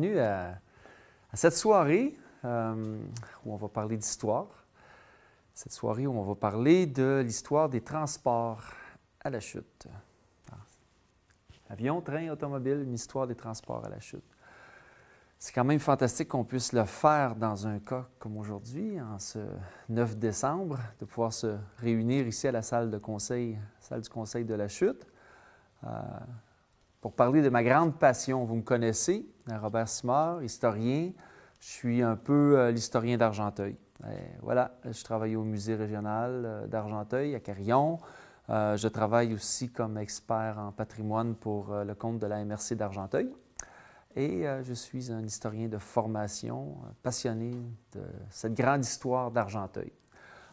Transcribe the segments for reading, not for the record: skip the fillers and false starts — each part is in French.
bienvenue à cette soirée où on va parler d'histoire. Cette soirée où on va parler de l'histoire des transports à la chute. Avion, train, automobile, une histoire des transports à la chute. C'est quand même fantastique qu'on puisse le faire dans un cas comme aujourd'hui, en ce 9 décembre, de pouvoir se réunir ici à la salle du conseil de la chute, pour parler de ma grande passion. Vous me connaissez, Robert Simard, historien. Je suis un peu l'historien d'Argenteuil. Voilà, je travaille au musée régional d'Argenteuil, à Carillon. Je travaille aussi comme expert en patrimoine pour le compte de la MRC d'Argenteuil. Et je suis un historien de formation, passionné de cette grande histoire d'Argenteuil.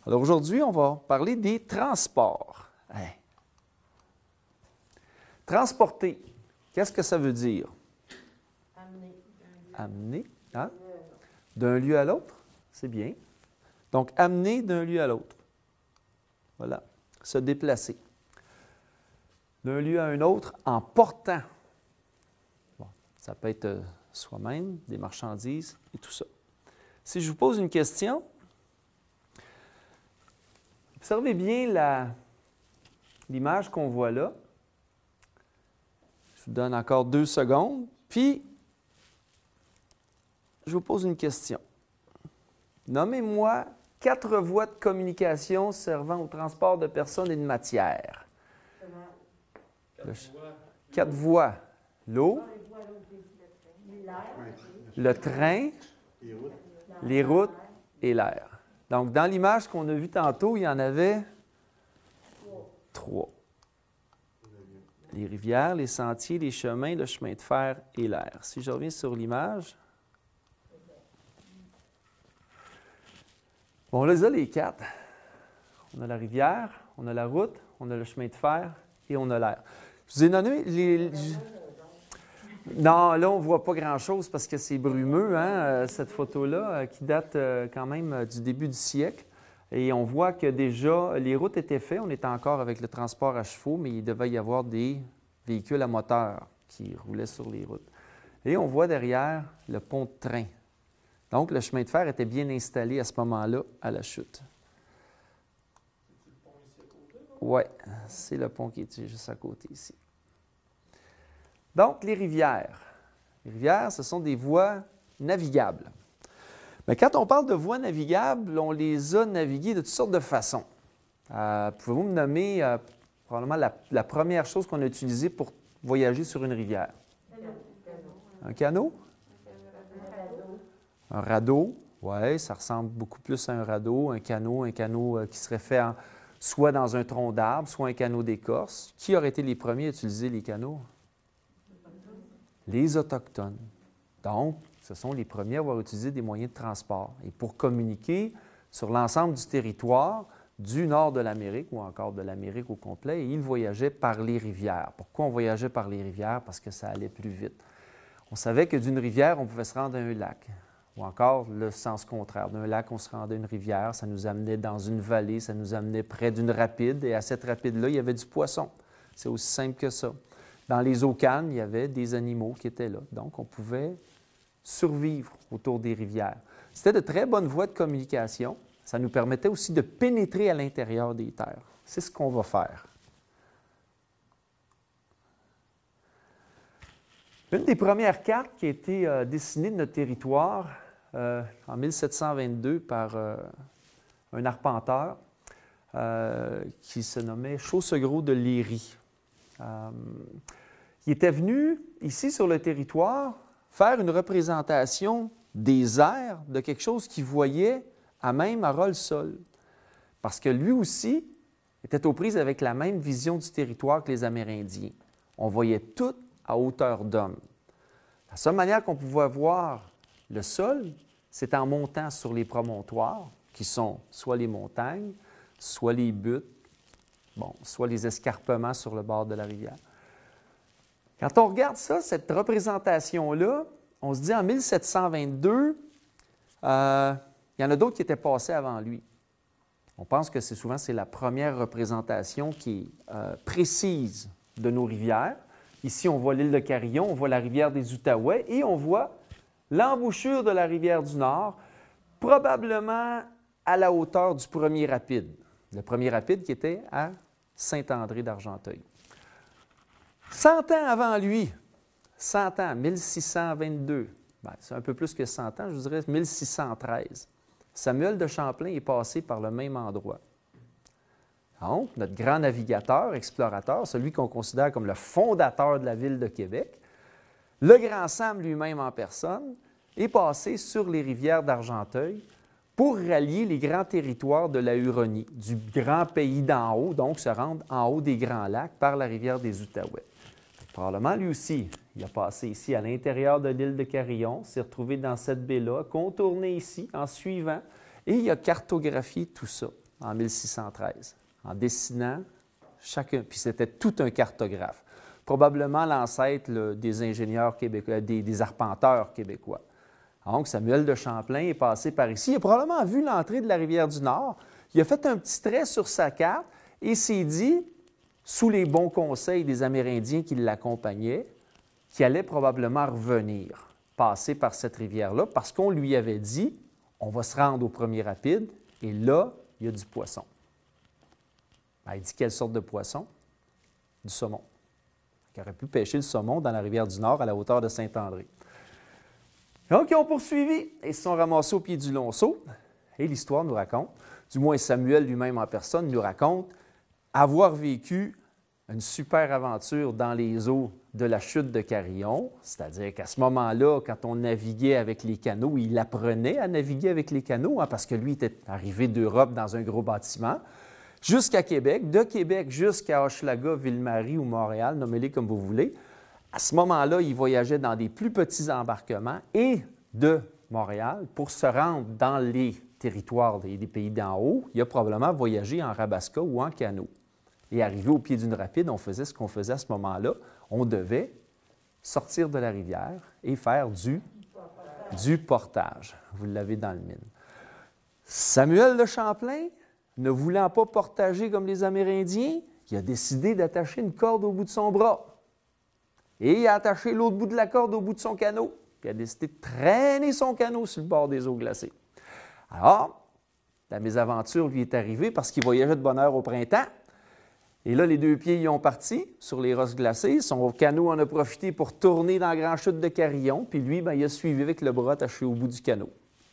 Alors aujourd'hui, on va parler des transports. Transporter, qu'est-ce que ça veut dire? Amener. Amener, hein? D'un lieu à l'autre, c'est bien. Donc, amener d'un lieu à l'autre. Voilà, se déplacer. D'un lieu à un autre en portant. Bon, ça peut être soi-même, des marchandises et tout ça. Si je vous pose une question, observez bien l'image qu'on voit là. Je vous donne encore 2 secondes, puis je vous pose une question. Nommez-moi 4 voies de communication servant au transport de personnes et de matières. 4 voies. L'eau, le train, les routes et l'air. Donc, dans l'image qu'on a vue tantôt, il y en avait 3. Les rivières, les sentiers, les chemins, le chemin de fer et l'air. Si je reviens sur l'image, bon, on les a les 4. On a la rivière, on a la route, on a le chemin de fer et on a l'air. Je vous ai donné Non, là, on ne voit pas grand-chose parce que c'est brumeux, hein, cette photo-là, qui date quand même du début du siècle. Et on voit que déjà, les routes étaient faites. On était encore avec le transport à chevaux, mais il devait y avoir des véhicules à moteur qui roulaient sur les routes. Et on voit derrière le pont de train. Donc, le chemin de fer était bien installé à ce moment-là à la chute. Oui, c'est le pont qui est juste à côté ici. Donc, les rivières. Les rivières, ce sont des voies navigables. Mais quand on parle de voies navigables, on les a naviguées de toutes sortes de façons. Pouvez-vous me nommer probablement la première chose qu'on a utilisée pour voyager sur une rivière? Un canot? Un radeau, oui, ça ressemble beaucoup plus à un radeau. Un canot qui serait fait soit dans un tronc d'arbre, soit un canot d'écorce. Qui aurait été les premiers à utiliser les canots? Les Autochtones. Donc, ce sont les premiers à avoir utilisé des moyens de transport. Et pour communiquer sur l'ensemble du territoire du nord de l'Amérique ou encore de l'Amérique au complet, ils voyageaient par les rivières. Pourquoi on voyageait par les rivières? Parce que ça allait plus vite. On savait que d'une rivière, on pouvait se rendre à un lac. Ou encore le sens contraire. D'un lac, on se rendait à une rivière, ça nous amenait dans une vallée, ça nous amenait près d'une rapide, et à cette rapide-là, il y avait du poisson. C'est aussi simple que ça. Dans les eaux calmes, il y avait des animaux qui étaient là. Donc, on pouvait survivre autour des rivières. C'était de très bonnes voies de communication. Ça nous permettait aussi de pénétrer à l'intérieur des terres. C'est ce qu'on va faire. Une des premières cartes qui a été dessinée de notre territoire en 1722 par un arpenteur qui se nommait Chaussegros de Léry. Il était venu ici sur le territoire faire une représentation des airs de quelque chose qu'il voyait à même à ras-le-sol. Parce que lui aussi était aux prises avec la même vision du territoire que les Amérindiens. On voyait tout à hauteur d'homme. La seule manière qu'on pouvait voir le sol, c'est en montant sur les promontoires, qui sont soit les montagnes, soit les buttes, soit les escarpements sur le bord de la rivière. Quand on regarde ça, cette représentation-là, on se dit en 1722, il y en a d'autres qui étaient passés avant lui. On pense que c'est la première représentation qui est précise de nos rivières. Ici, on voit l'île de Carillon, on voit la rivière des Outaouais et on voit l'embouchure de la rivière du Nord, probablement à la hauteur du premier rapide. Le premier rapide qui était à Saint-André d'Argenteuil. 100 ans avant lui, 100 ans, 1622, c'est un peu plus que 100 ans, je vous dirais 1613, Samuel de Champlain est passé par le même endroit. Donc, notre grand navigateur, explorateur, celui qu'on considère comme le fondateur de la ville de Québec, le grand Sam lui-même en personne, est passé sur les rivières d'Argenteuil pour rallier les grands territoires de la Huronie, du grand pays d'en haut, donc se rendre en haut des Grands Lacs par la rivière des Outaouais. Probablement lui aussi, il a passé ici à l'intérieur de l'île de Carillon, s'est retrouvé dans cette baie-là, contourné ici en suivant, et il a cartographié tout ça en 1613, en dessinant chacun, puis c'était tout un cartographe, probablement l'ancêtre des ingénieurs québécois, des arpenteurs québécois. Donc, Samuel de Champlain est passé par ici. Il a probablement vu l'entrée de la rivière du Nord. Il a fait un petit trait sur sa carte et s'est dit, sous les bons conseils des Amérindiens qui l'accompagnaient, qu'il allait probablement revenir, passer par cette rivière-là, parce qu'on lui avait dit, on va se rendre au premier rapide, et là, il y a du poisson. Il dit quelle sorte de poisson? Du saumon. Il aurait pu pêcher le saumon dans la rivière du Nord à la hauteur de Saint-André. Donc, ils ont poursuivi et se sont ramassés au pied du Lonceau. Et l'histoire nous raconte, du moins Samuel lui-même en personne nous raconte, avoir vécu une super aventure dans les eaux de la chute de Carillon, c'est-à-dire qu'à ce moment-là, quand on naviguait avec les canaux, il apprenait à naviguer avec les canaux, parce que lui était arrivé d'Europe dans un gros bâtiment, jusqu'à Québec, de Québec jusqu'à Hochelaga, Ville-Marie ou Montréal, nommez-les comme vous voulez. À ce moment-là, il voyageait dans des plus petits embarquements et de Montréal, pour se rendre dans les territoires des pays d'en haut, il a probablement voyagé en rabasca ou en canot. Et arrivé au pied d'une rapide, on faisait ce qu'on faisait à ce moment-là. On devait sortir de la rivière et faire du portage. Vous l'avez dans le mine. Samuel de Champlain, ne voulant pas portager comme les Amérindiens, il a décidé d'attacher une corde au bout de son bras. Et il a attaché l'autre bout de la corde au bout de son canot. Puis il a décidé de traîner son canot sur le bord des eaux glacées. Alors, la mésaventure lui est arrivée parce qu'il voyageait de bonne heure au printemps. Et là, les deux pieds y ont parti sur les rosses glacées. Son canot en a profité pour tourner dans la grande chute de Carillon. Puis lui, il a suivi avec le bras attaché au bout du canot.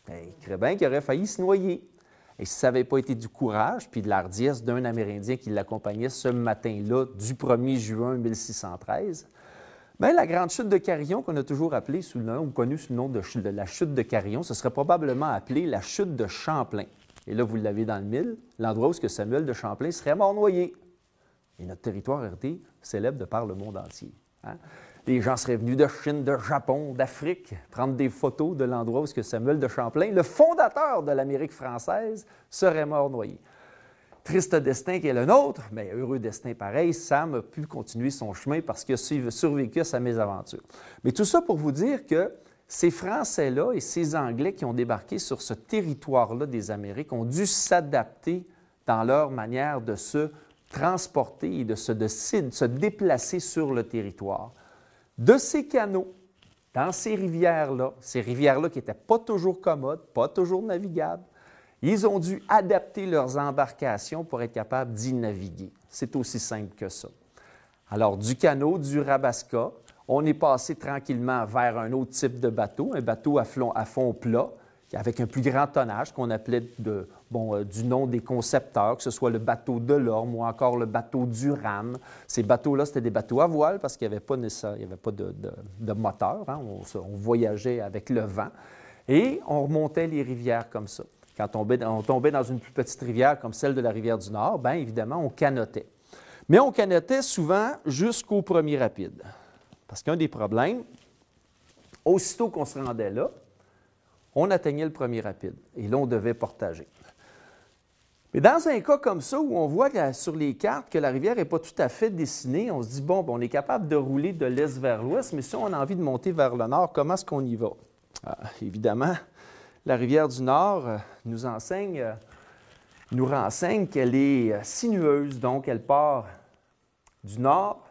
Il crée bien qu'il aurait failli se noyer. Et si ça n'avait pas été du courage puis de l'hardiesse d'un Amérindien qui l'accompagnait ce matin-là, du 1er juin 1613, bien, la grande chute de Carillon, qu'on a toujours appelée sous le nom, ou connue sous le nom de la chute de Carillon, ce serait probablement appelé la chute de Champlain. Et là, vous l'avez dans le mille, l'endroit où Samuel de Champlain serait mort noyé. Et notre territoire a été célèbre de par le monde entier. Les gens seraient venus de Chine, de Japon, d'Afrique, prendre des photos de l'endroit où Samuel de Champlain, le fondateur de l'Amérique française, serait mort noyé. Triste destin qui est le nôtre, mais heureux destin pareil, Sam a pu continuer son chemin parce qu'il a survécu à sa mésaventure. Mais tout ça pour vous dire que ces Français-là et ces Anglais qui ont débarqué sur ce territoire-là des Amériques ont dû s'adapter dans leur manière de se transporter et de se déplacer sur le territoire. De ces canaux, dans ces rivières-là qui n'étaient pas toujours commodes, pas toujours navigables, ils ont dû adapter leurs embarcations pour être capables d'y naviguer. C'est aussi simple que ça. Alors, du canot, du rabasca, on est passé tranquillement vers un autre type de bateau, un bateau à fond plat, avec un plus grand tonnage qu'on appelait du nom des concepteurs, que ce soit le bateau de l'Orme ou encore le bateau du Rame. Ces bateaux-là, c'était des bateaux à voile parce qu'il n'y avait pas de moteur. On voyageait avec le vent et on remontait les rivières comme ça. Quand on tombait dans une plus petite rivière comme celle de la rivière du Nord, bien évidemment, on canotait. Mais on canotait souvent jusqu'au premier rapide. Parce qu'un des problèmes, aussitôt qu'on se rendait là, on atteignait le premier rapide. Et là, on devait portager. Mais dans un cas comme ça, où on voit sur les cartes que la rivière n'est pas tout à fait dessinée, on se dit, bon, on est capable de rouler de l'est vers l'ouest, mais si on a envie de monter vers le nord, comment est-ce qu'on y va? Évidemment, la rivière du Nord nous renseigne qu'elle est sinueuse, donc elle part du nord,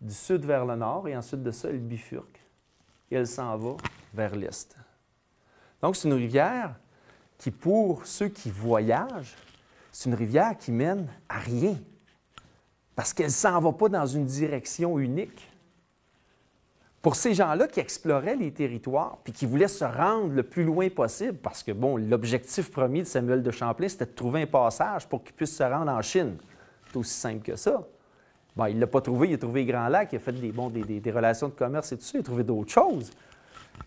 du sud vers le nord, et ensuite de ça, elle bifurque. et elle s'en va vers l'est. Donc, c'est une rivière qui, pour ceux qui voyagent, c'est une rivière qui mène à rien. Parce qu'elle ne s'en va pas dans une direction unique. Pour ces gens-là qui exploraient les territoires puis qui voulaient se rendre le plus loin possible, parce que, bon, l'objectif premier de Samuel de Champlain, c'était de trouver un passage pour qu'il puisse se rendre en Chine. C'est aussi simple que ça. Bon, il ne l'a pas trouvé, il a trouvé Grand Lac, il a fait des relations de commerce et tout ça, il a trouvé d'autres choses.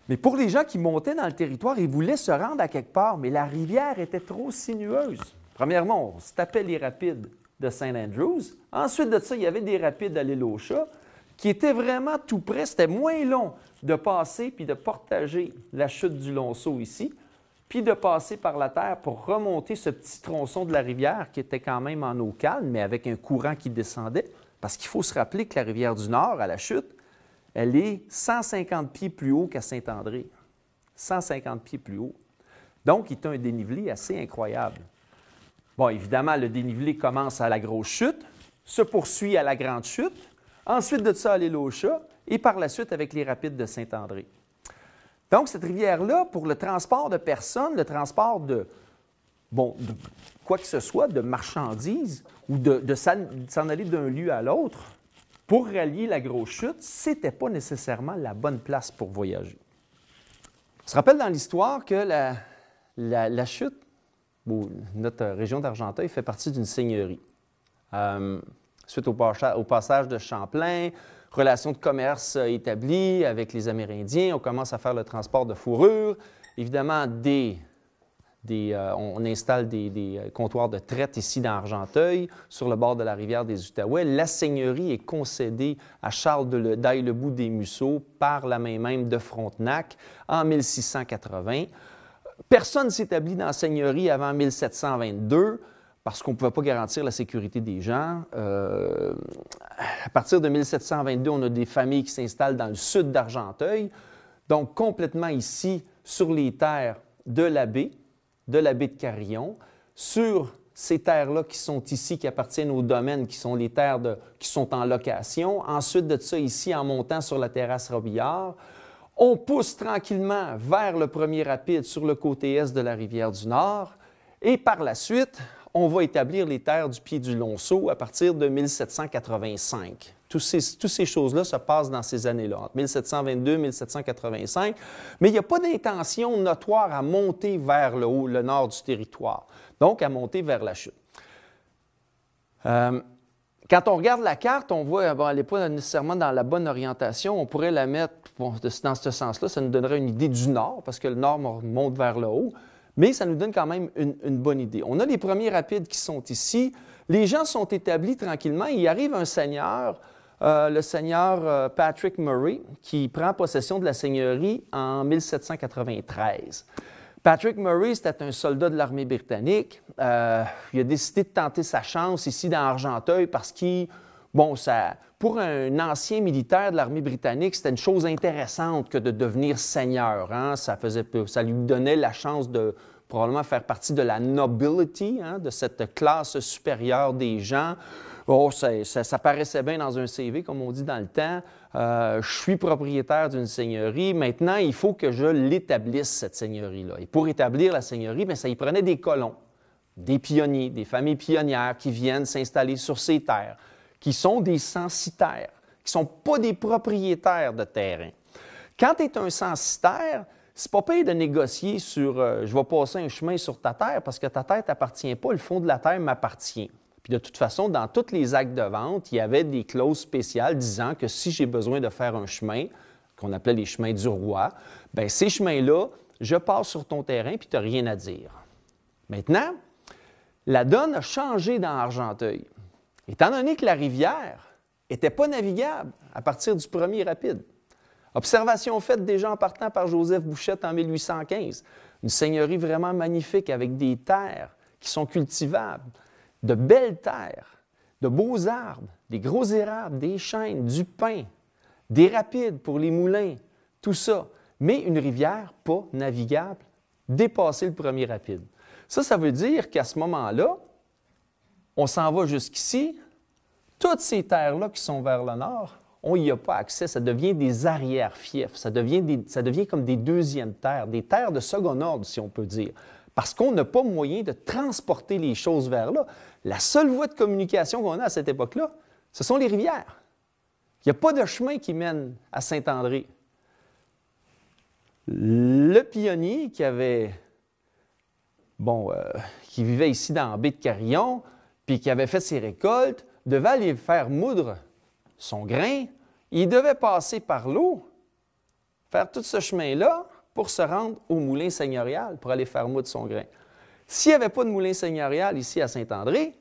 Mais pour les gens qui montaient dans le territoire, ils voulaient se rendre à quelque part, mais la rivière était trop sinueuse. Premièrement, on se tapait les rapides de St. Andrews. Ensuite de ça, il y avait des rapides à l'île aux Chats qui étaient vraiment tout près. C'était moins long de passer puis de partager la chute du Lonceau ici, puis de passer par la terre pour remonter ce petit tronçon de la rivière qui était quand même en eau calme, mais avec un courant qui descendait. Parce qu'il faut se rappeler que la rivière du Nord, à la chute, elle est 150 pieds plus haut qu'à Saint-André. 150 pieds plus haut. Donc, il y a un dénivelé assez incroyable. Bon, évidemment, le dénivelé commence à la grosse chute, se poursuit à la grande chute, ensuite de ça à l'île aux Chats, et par la suite avec les rapides de Saint-André. Donc, cette rivière-là, pour le transport de personnes, le transport de quoi que ce soit, de marchandises, ou de s'en aller d'un lieu à l'autre, pour rallier la grosse chute, ce n'était pas nécessairement la bonne place pour voyager. On se rappelle dans l'histoire que la chute, notre région d'Argenteuil fait partie d'une seigneurie. Suite au passage de Champlain, relations de commerce établies avec les Amérindiens, on commence à faire le transport de fourrure. Évidemment, on installe des comptoirs de traite ici dans Argenteuil, sur le bord de la rivière des Outaouais. La seigneurie est concédée à Charles d'Aille-le-Bout des Mussauts par la main même de Frontenac en 1680. Personne ne s'établit dans la seigneurie avant 1722 parce qu'on ne pouvait pas garantir la sécurité des gens. À partir de 1722, on a des familles qui s'installent dans le sud d'Argenteuil, donc complètement ici sur les terres de l'abbé de Carillon, sur ces terres-là qui sont ici, qui appartiennent au domaine, qui sont les terres qui sont en location. Ensuite de ça, ici, en montant sur la terrasse Robillard, on pousse tranquillement vers le premier rapide sur le côté est de la rivière du Nord et par la suite, on va établir les terres du pied du Lonceau à partir de 1785. Toutes ces choses-là se passent dans ces années-là, entre 1722 et 1785, mais il n'y a pas d'intention notoire à monter vers le haut, le nord du territoire, donc à monter vers la chute. Quand on regarde la carte, on voit qu'elle n'est pas nécessairement dans la bonne orientation. On pourrait la mettre dans ce sens-là, ça nous donnerait une idée du nord, parce que le nord monte vers le haut, mais ça nous donne quand même une bonne idée. On a les premiers rapides qui sont ici. Les gens sont établis tranquillement. Il arrive un seigneur, le seigneur Patrick Murray, qui prend possession de la seigneurie en 1793. Patrick Murray, c'était un soldat de l'armée britannique. Il a décidé de tenter sa chance ici dans Argenteuil parce pour un ancien militaire de l'armée britannique, c'était une chose intéressante que de devenir seigneur. Hein? Ça lui donnait la chance de probablement faire partie de la nobility, hein, de cette classe supérieure des gens. Oh, ça paraissait bien dans un CV, comme on dit dans le temps. Je suis propriétaire d'une seigneurie. Maintenant, il faut que je l'établisse, cette seigneurie-là. Et pour établir la seigneurie, bien, ça y prenait des colons, des pionniers, des familles pionnières qui viennent s'installer sur ces terres, qui sont des censitaires, qui ne sont pas des propriétaires de terrain. Quand tu es un censitaire, c'est pas pire de négocier sur je vais passer un chemin sur ta terre parce que ta terre ne t'appartient pas, le fond de la terre m'appartient. Puis de toute façon, dans tous les actes de vente, il y avait des clauses spéciales disant que si j'ai besoin de faire un chemin, qu'on appelait les chemins du roi, bien ces chemins-là, je passe sur ton terrain puis tu n'as rien à dire. Maintenant, la donne a changé dans Argenteuil. Étant donné que la rivière n'était pas navigable à partir du premier rapide. Observation faite déjà en partant par Joseph Bouchette en 1815. Une seigneurie vraiment magnifique avec des terres qui sont cultivables, de belles terres, de beaux arbres, des gros érables, des chênes, du pin, des rapides pour les moulins, tout ça. Mais une rivière pas navigable, dépasser le premier rapide. Ça veut dire qu'à ce moment-là, on s'en va jusqu'ici, toutes ces terres-là qui sont vers le nord, on n'y a pas accès, ça devient des arrière-fiefs, ça devient comme des deuxièmes terres, des terres de second ordre, si on peut dire, parce qu'on n'a pas moyen de transporter les choses vers là. La seule voie de communication qu'on a à cette époque-là, ce sont les rivières. Il n'y a pas de chemin qui mène à Saint-André. Le pionnier qui vivait ici dans la baie de Carillon, puis qui avait fait ses récoltes, devait aller faire moudre son grain. Il devait passer par l'eau, faire tout ce chemin-là pour se rendre au moulin seigneurial pour aller faire moudre son grain. S'il n'y avait pas de moulin seigneurial ici à Saint-André,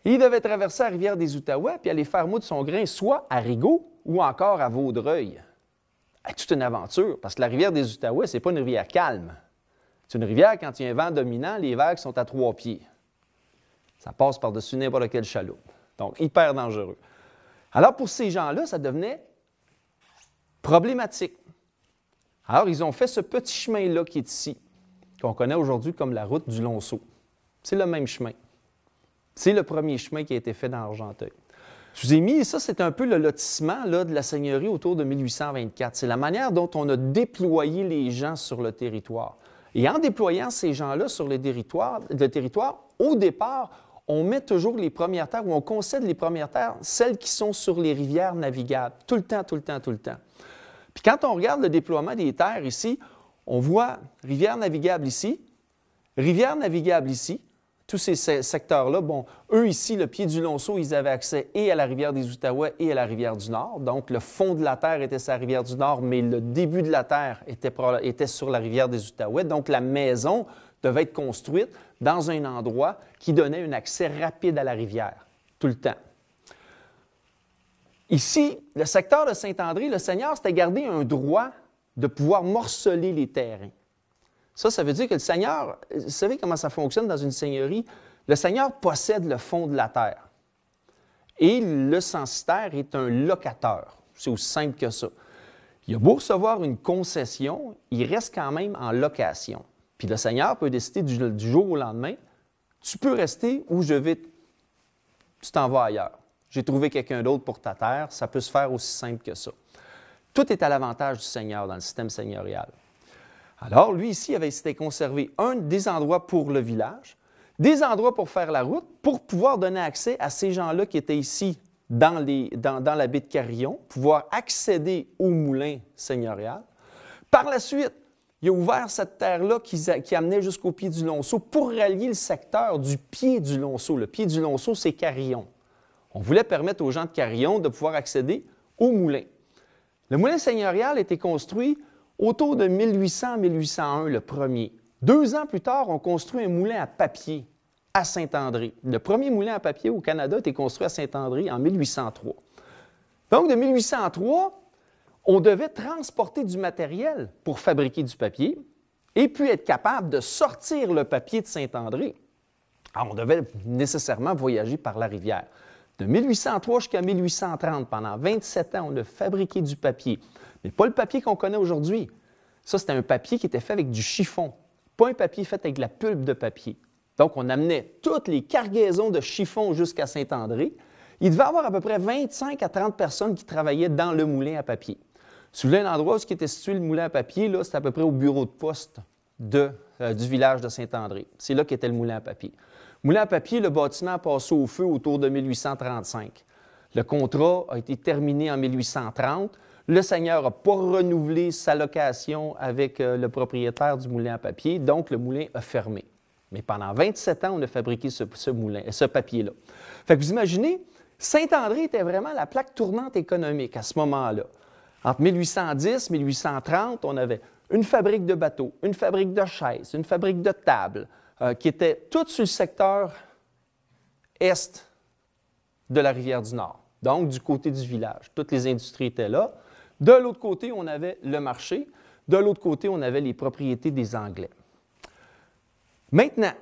il devait traverser la rivière des Outaouais puis aller faire moudre son grain soit à Rigaud ou encore à Vaudreuil. C'est toute une aventure, parce que la rivière des Outaouais, ce n'est pas une rivière calme. C'est une rivière, quand il y a un vent dominant, les vagues sont à 3 pieds. Ça passe par-dessus n'importe quelle chaloupe. Donc, hyper dangereux. Alors, pour ces gens-là, ça devenait problématique. Alors, ils ont fait ce petit chemin-là qui est ici, qu'on connaît aujourd'hui comme la route du Lonceau. C'est le même chemin. C'est le premier chemin qui a été fait dans Argenteuil. Je vous ai mis, ça, c'est un peu le lotissement là, de la seigneurie autour de 1824. C'est la manière dont on a déployé les gens sur le territoire. Et en déployant ces gens-là sur le territoire, au départ, on met toujours les premières terres, ou on concède les premières terres, celles qui sont sur les rivières navigables, tout le temps, tout le temps, tout le temps. Puis quand on regarde le déploiement des terres ici, on voit rivière navigable ici, rivière navigable ici, tous ces secteurs-là, bon, eux ici, le pied du Lonceau, ils avaient accès et à la rivière des Outaouais et à la rivière du Nord. Donc, le fond de la terre était sur la rivière du Nord, mais le début de la terre était sur la rivière des Outaouais. Donc, la maison devait être construite dans un endroit qui donnait un accès rapide à la rivière, tout le temps. Ici, le secteur de Saint-André, le Seigneur s'était gardé un droit de pouvoir morceler les terrains. Ça veut dire que le Seigneur, vous savez comment ça fonctionne dans une seigneurie? Le Seigneur possède le fond de la terre. Et le censitaire est un locateur. C'est aussi simple que ça. Il a beau recevoir une concession, il reste quand même en location. Puis le Seigneur peut décider du jour au lendemain, tu peux rester ou tu t'en vas ailleurs. J'ai trouvé quelqu'un d'autre pour ta terre, ça peut se faire aussi simple que ça. Tout est à l'avantage du Seigneur dans le système seigneurial. Alors, lui, ici, s'était conservé des endroits pour le village, des endroits pour faire la route, pour pouvoir donner accès à ces gens-là qui étaient ici dans la baie de Carillon, pouvoir accéder au moulin seigneurial. Par la suite, il a ouvert cette terre-là qui amenait jusqu'au pied du Lonceau pour rallier le secteur du pied du Lonceau. Le pied du Lonceau, c'est Carillon. On voulait permettre aux gens de Carillon de pouvoir accéder au moulin. Le moulin seigneurial a été construit autour de 1800-1801, le premier. 2 ans plus tard, on construit un moulin à papier à Saint-André. Le premier moulin à papier au Canada a été construit à Saint-André en 1803. Donc, de 1803, on devait transporter du matériel pour fabriquer du papier et puis être capable de sortir le papier de Saint-André. Alors, on devait nécessairement voyager par la rivière. De 1803 jusqu'à 1830, pendant 27 ans, on a fabriqué du papier. Mais pas le papier qu'on connaît aujourd'hui. Ça, c'était un papier qui était fait avec du chiffon, pas un papier fait avec de la pulpe de papier. Donc, on amenait toutes les cargaisons de chiffon jusqu'à Saint-André. Il devait y avoir à peu près 25 à 30 personnes qui travaillaient dans le moulin à papier. Si vous voulez un endroit où était situé le moulin à papier, c'était à peu près au bureau de poste du village de Saint-André. C'est là qu'était le moulin à papier. Moulin à papier, le bâtiment a passé au feu autour de 1835. Le contrat a été terminé en 1830. Le Seigneur n'a pas renouvelé sa location avec le propriétaire du moulin à papier, donc le moulin a fermé. Mais pendant 27 ans, on a fabriqué ce papier-là. Fait que vous imaginez, Saint-André était vraiment la plaque tournante économique à ce moment-là. Entre 1810 et 1830, on avait une fabrique de bateaux, une fabrique de chaises, une fabrique de tables, qui étaient toutes sur le secteur est de la rivière du Nord, donc du côté du village. Toutes les industries étaient là. De l'autre côté, on avait le marché. De l'autre côté, on avait les propriétés des Anglais. Maintenant,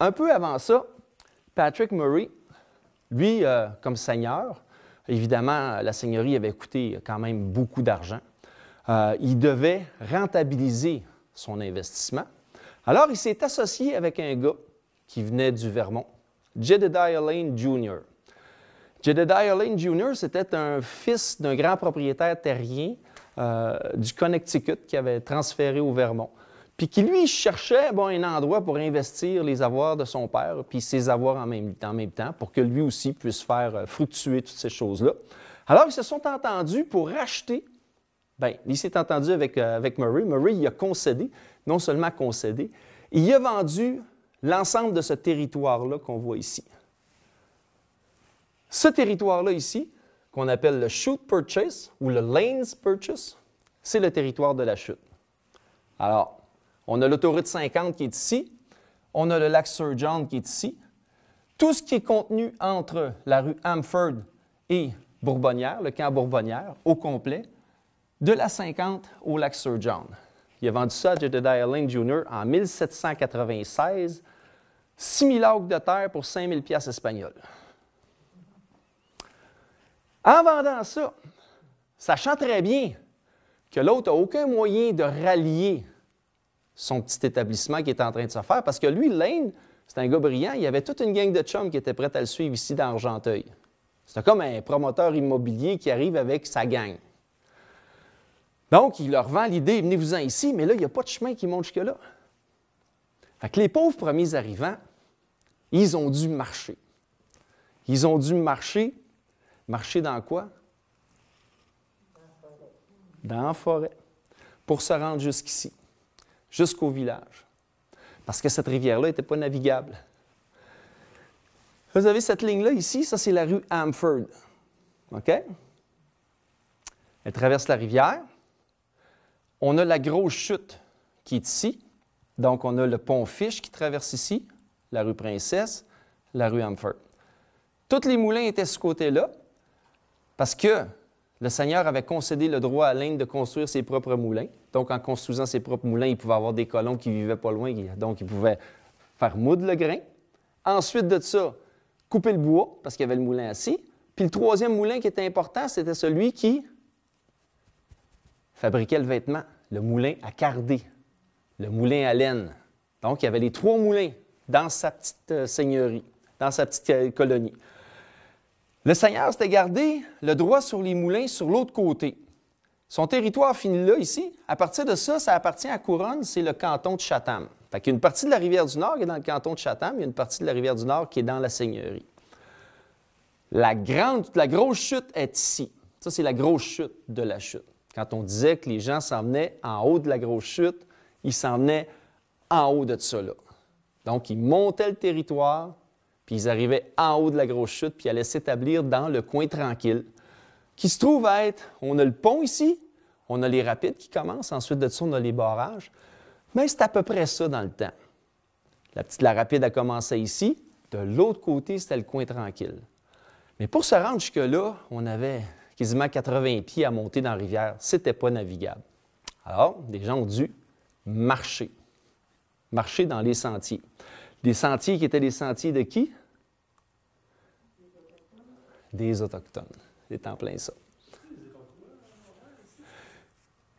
un peu avant ça, Patrick Murray, lui, comme seigneur, évidemment, la seigneurie avait coûté quand même beaucoup d'argent. Il devait rentabiliser son investissement. Alors, il s'est associé avec un gars qui venait du Vermont, Jedediah Lane Jr. Jedediah Lane Jr., c'était un fils d'un grand propriétaire terrien du Connecticut qui avait transféré au Vermont. Puis qui, lui, cherchait un endroit pour investir les avoirs de son père, puis ses avoirs en même temps, pour que lui aussi puisse faire fructuer toutes ces choses-là. Alors, ils se sont entendus pour racheter. Bien, il s'est entendu avec Murray. Murray, il a concédé, non seulement concédé, il a vendu l'ensemble de ce territoire-là qu'on voit ici. Ce territoire-là ici, qu'on appelle le Chute Purchase ou le Lanes Purchase, c'est le territoire de la chute. Alors, on a l'autoroute 50 qui est ici, on a le lac Sir John qui est ici. Tout ce qui est contenu entre la rue Hamford et Bourbonnière, le camp Bourbonnière, au complet, de la 50 au lac Sir John. Il a vendu ça à Jedediah Lane Jr. en 1796, 6 000 acres de terre pour 5 000 piastres espagnols. En vendant ça, sachant très bien que l'autre n'a aucun moyen de rallier son petit établissement qui est en train de se faire, parce que lui, Lane, c'est un gars brillant, il y avait toute une gang de chums qui était prête à le suivre ici dans Argenteuil. C'était comme un promoteur immobilier qui arrive avec sa gang. Donc, il leur vend l'idée, venez-vous-en ici, mais là, il n'y a pas de chemin qui monte jusque-là. Fait que les pauvres premiers arrivants, ils ont dû marcher. Ils ont dû marcher. Marcher dans quoi? Dans la forêt. Pour se rendre jusqu'ici, jusqu'au village. Parce que cette rivière-là n'était pas navigable. Vous avez cette ligne-là ici, ça c'est la rue Hamford. OK? Elle traverse la rivière. On a la grosse chute qui est ici. Donc, on a le pont Fish qui traverse ici, la rue Princesse, la rue Hamford. Tous les moulins étaient de ce côté-là parce que le Seigneur avait concédé le droit à Lane de construire ses propres moulins. Donc, en construisant ses propres moulins, il pouvait avoir des colons qui vivaient pas loin, donc il pouvait faire moudre le grain. Ensuite de ça, couper le bois, parce qu'il y avait le moulin assis. Puis le troisième moulin qui était important, c'était celui qui fabriquait le vêtement, le moulin à cardé, le moulin à laine. Donc, il y avait les trois moulins dans sa petite seigneurie, dans sa petite colonie. Le Seigneur s'était gardé le droit sur les moulins sur l'autre côté. Son territoire finit là, ici. À partir de ça, ça appartient à Couronne, c'est le canton de Chatham. Fait qu'il y a une partie de la rivière du Nord qui est dans le canton de Chatham, il y a une partie de la rivière du Nord qui est dans la seigneurie. La grosse chute est ici. Ça, c'est la grosse chute de la chute. Quand on disait que les gens s'en venaient en haut de la grosse chute, ils s'en venaient en haut de ça là. Donc, ils montaient le territoire, puis ils arrivaient en haut de la grosse chute, puis ils allaient s'établir dans le coin tranquille, qui se trouve à être, on a le pont ici, on a les rapides qui commencent, ensuite de ça, on a les barrages, mais c'est à peu près ça dans le temps. La rapide a commencé ici, de l'autre côté, c'était le coin tranquille. Mais pour se rendre jusque-là, on avait quasiment 80 pieds à monter dans la rivière. Ce n'était pas navigable. Alors, les gens ont dû marcher. Marcher dans les sentiers. Des sentiers qui étaient des sentiers de qui? Des Autochtones. C'est en plein ça.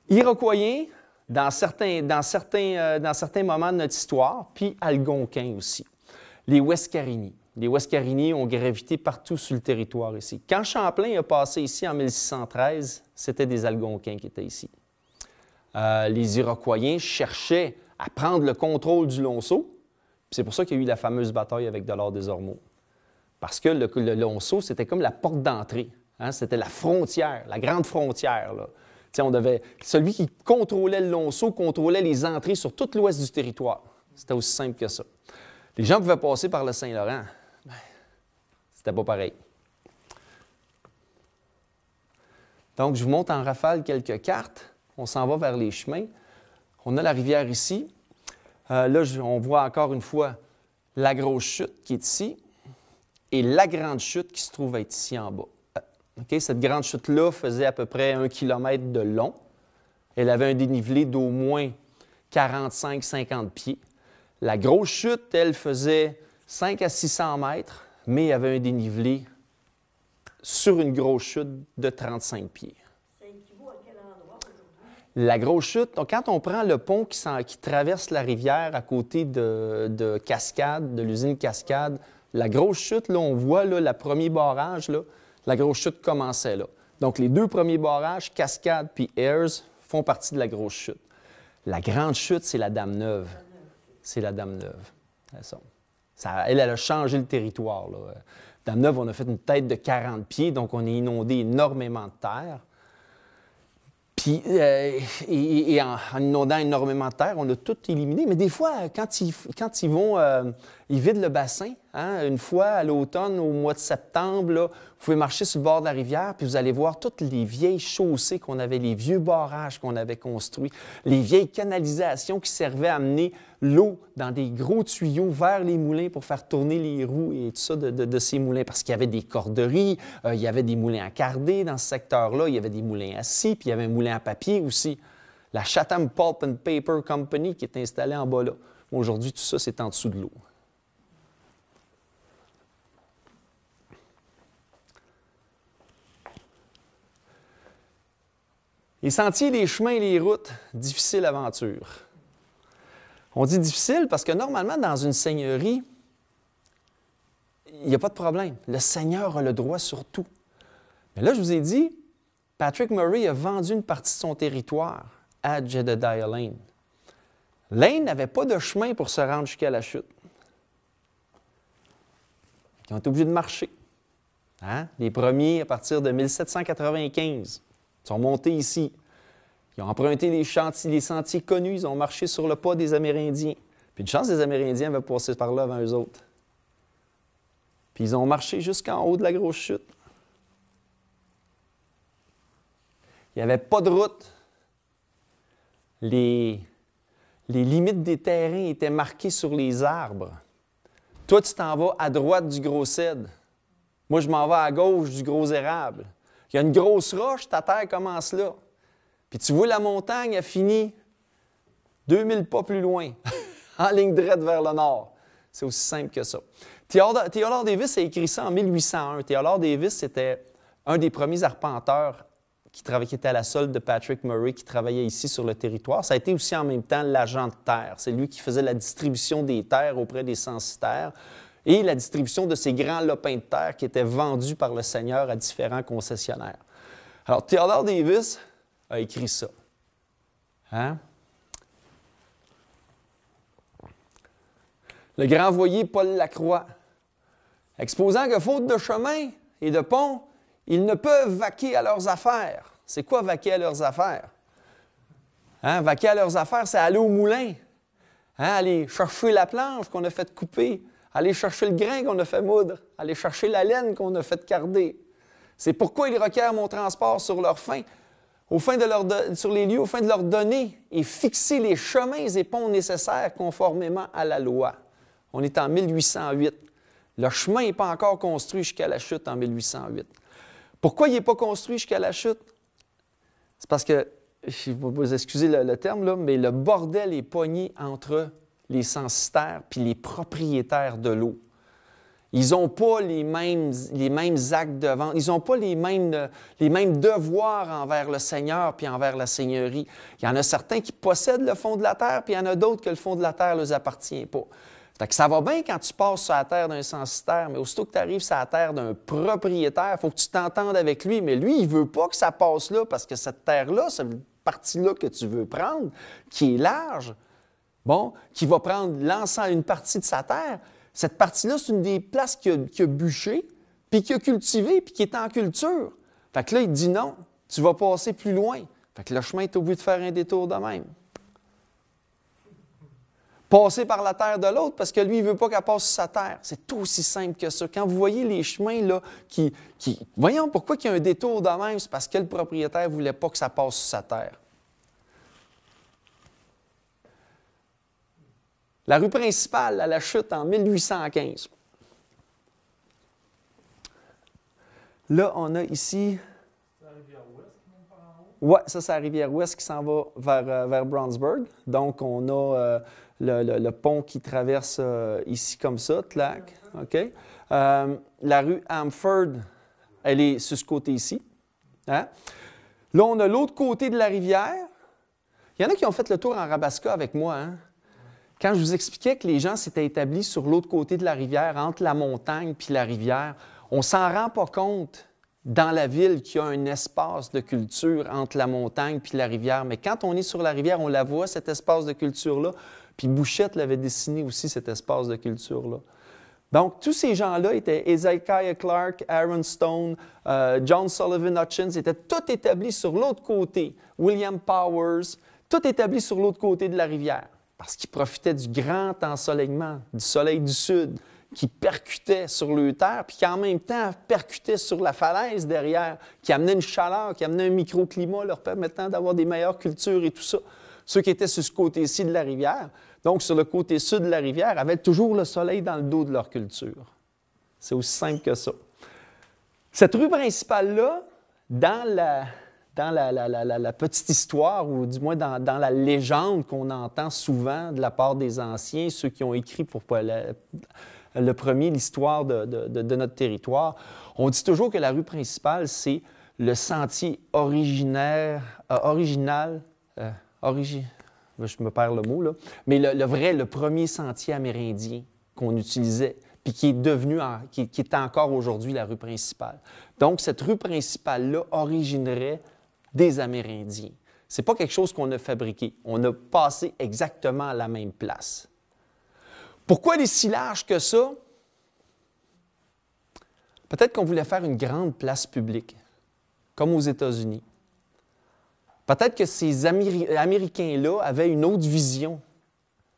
Iroquoiens, dans certains moments de notre histoire, puis Algonquins aussi. Les Ouescarini. Les Ouescarini ont gravité partout sur le territoire ici. Quand Champlain a passé ici en 1613, c'était des Algonquins qui étaient ici. Les Iroquois cherchaient à prendre le contrôle du Lonceau. C'est pour ça qu'il y a eu la fameuse bataille avec Dollard des Ormeaux. Parce que le Lonceau, c'était comme la porte d'entrée. Hein? C'était la frontière, la grande frontière. Là. Celui qui contrôlait le Lonceau contrôlait les entrées sur tout l'ouest du territoire. C'était aussi simple que ça. Les gens pouvaient passer par le Saint-Laurent. Ben, c'était pas pareil. Donc, je vous montre en rafale quelques cartes. On s'en va vers les chemins. On a la rivière ici. Là, on voit encore une fois la grosse chute qui est ici et la grande chute qui se trouve être ici en bas. Okay? Cette grande chute-là faisait à peu près 1 km de long. Elle avait un dénivelé d'au moins 45-50 pieds. La grosse chute, elle, faisait 5 à 600 mètres, mais il y avait un dénivelé sur une grosse chute de 35 pieds. Ça équivaut à quel endroit aujourd'hui? La grosse chute, donc quand on prend le pont qui traverse la rivière à côté de Cascade, de l'usine Cascade, La grosse chute, là, on voit là, le premier barrage, là, la grosse chute commençait là. Donc, les deux premiers barrages, Cascade puis Ayers, font partie de la grosse chute. La grande chute, c'est la Dame-Neuve. C'est la Dame-Neuve. Elle a changé le territoire. Là. Dame-Neuve, on a fait une tête de 40 pieds, donc on a inondé énormément de terre. Puis, en inondant énormément de terre, on a tout éliminé. Mais des fois, quand ils vont, ils vident le bassin. Hein, une fois, à l'automne, au mois de septembre, là, vous pouvez marcher sur le bord de la rivière, puis vous allez voir toutes les vieilles chaussées qu'on avait, les vieux barrages qu'on avait construits, les vieilles canalisations qui servaient à amener l'eau dans des gros tuyaux vers les moulins pour faire tourner les roues et tout ça de ces moulins. Parce qu'il y avait des corderies, il y avait des moulins à carder dans ce secteur-là, il y avait des moulins à scie, puis il y avait un moulin à papier aussi. La Chatham Pulp and Paper Company qui est installée en bas là. Aujourd'hui, tout ça, c'est en dessous de l'eau. Les sentiers, les chemins et les routes, difficile aventure. On dit difficile parce que normalement, dans une seigneurie, il n'y a pas de problème. Le seigneur a le droit sur tout. Mais là, je vous ai dit, Patrick Murray a vendu une partie de son territoire à Jedediah Lane. Lane n'avait pas de chemin pour se rendre jusqu'à la chute. Ils ont été obligés de marcher. Hein? Les premiers, à partir de 1795, sont montés ici. Ils ont emprunté les sentiers connus, ils ont marché sur le pas des Amérindiens. Puis une chance, les Amérindiens avaient passé par là avant eux autres. Puis ils ont marché jusqu'en haut de la grosse chute. Il n'y avait pas de route. Les limites des terrains étaient marquées sur les arbres. Toi, tu t'en vas à droite du gros cèdre. Moi, je m'en vais à gauche du gros érable. Il y a une grosse roche, ta terre commence là. Puis tu vois la montagne, elle finit 2000 pas plus loin, en ligne droite vers le nord. C'est aussi simple que ça. Theodore Davis a écrit ça en 1801. Theodore Davis, c'était un des premiers arpenteurs qui était à la solde de Patrick Murray, qui travaillait ici sur le territoire. Ça a été aussi en même temps l'agent de terre. C'est lui qui faisait la distribution des terres auprès des censitaires et la distribution de ces grands lopins de terre qui étaient vendus par le Seigneur à différents concessionnaires. Alors, Theodore Davis a écrit ça. Hein? Le grand voyer Paul Lacroix, exposant que faute de chemin et de pont, ils ne peuvent vaquer à leurs affaires. C'est quoi vaquer à leurs affaires? Hein? Vaquer à leurs affaires, c'est aller au moulin, hein? Aller chercher la planche qu'on a fait couper, aller chercher le grain qu'on a fait moudre, aller chercher la laine qu'on a fait carder. C'est pourquoi ils requièrent mon transport sur leur fin, sur les lieux, au fin de leur donner et fixer les chemins et ponts nécessaires conformément à la loi. On est en 1808. Le chemin n'est pas encore construit jusqu'à la chute en 1808. Pourquoi il n'est pas construit jusqu'à la chute? C'est parce que, je vais vous excuser le terme, là, mais le bordel est pogné entre les censitaires puis les propriétaires de l'eau. Ils n'ont pas les mêmes actes de vente, ils n'ont pas les mêmes devoirs envers le Seigneur puis envers la seigneurie. Il y en a certains qui possèdent le fond de la terre, puis il y en a d'autres que le fond de la terre ne leur appartient pas. Fait que ça va bien quand tu passes sur la terre d'un censitaire, mais aussitôt que tu arrives sur la terre d'un propriétaire, il faut que tu t'entendes avec lui. Mais lui, il ne veut pas que ça passe là, parce que cette terre-là, cette partie-là que tu veux prendre, qui est large, bon, qui va prendre une partie de sa terre, cette partie-là, c'est une des places qu'il a bûché, puis qu'il a cultivé, puis qui est en culture. Fait que là, il dit non, tu vas passer plus loin. Fait que le chemin est obligé de faire un détour de même. Passer par la terre de l'autre, parce que lui, il ne veut pas qu'elle passe sur sa terre. C'est aussi simple que ça. Quand vous voyez les chemins, là, voyons pourquoi il y a un détour de même, c'est parce que le propriétaire ne voulait pas que ça passe sur sa terre. La rue principale à la chute en 1815. Là, on a ici... C'est la Rivière-Ouest qui monte par en haut? Oui, ça, c'est la Rivière-Ouest qui s'en va vers Brownsburg. Donc, on a le pont qui traverse ici comme ça, tlac. OK? La rue Amford, elle est sur ce côté-ci. Hein? Là, on a l'autre côté de la rivière. Il y en a qui ont fait le tour en Rabasca avec moi, hein? quand je vous expliquais que les gens s'étaient établis sur l'autre côté de la rivière, entre la montagne puis la rivière, on ne s'en rend pas compte dans la ville qu'il y a un espace de culture entre la montagne puis la rivière. Mais quand on est sur la rivière, on la voit, cet espace de culture-là. Puis Bouchette l'avait dessiné aussi, cet espace de culture-là. Donc, tous ces gens-là étaient Ezekiah Clark, Aaron Stone, John Sullivan Hutchins, étaient tous établis sur l'autre côté. William Powers, tous établis sur l'autre côté de la rivière, parce qu'ils profitaient du grand ensoleillement, du soleil du sud, qui percutait sur le terre, puis qui en même temps percutait sur la falaise derrière, qui amenait une chaleur, qui amenait un microclimat leur permettant d'avoir des meilleures cultures et tout ça. Ceux qui étaient sur ce côté-ci de la rivière, donc sur le côté sud de la rivière, avaient toujours le soleil dans le dos de leur culture. C'est aussi simple que ça. Cette rue principale-là, dans la petite histoire, ou du moins dans la légende qu'on entend souvent de la part des anciens, ceux qui ont écrit pour le premier, l'histoire de notre territoire, on dit toujours que la rue principale, c'est le sentier original, je me perds le mot, là, mais le premier sentier amérindien qu'on utilisait, puis qui est devenu, qui est encore aujourd'hui la rue principale. Donc, cette rue principale-là originerait des Amérindiens. Ce n'est pas quelque chose qu'on a fabriqué. On a passé exactement à la même place. Pourquoi elle est si large que ça? Peut-être qu'on voulait faire une grande place publique, comme aux États-Unis. Peut-être que ces Américains-là avaient une autre vision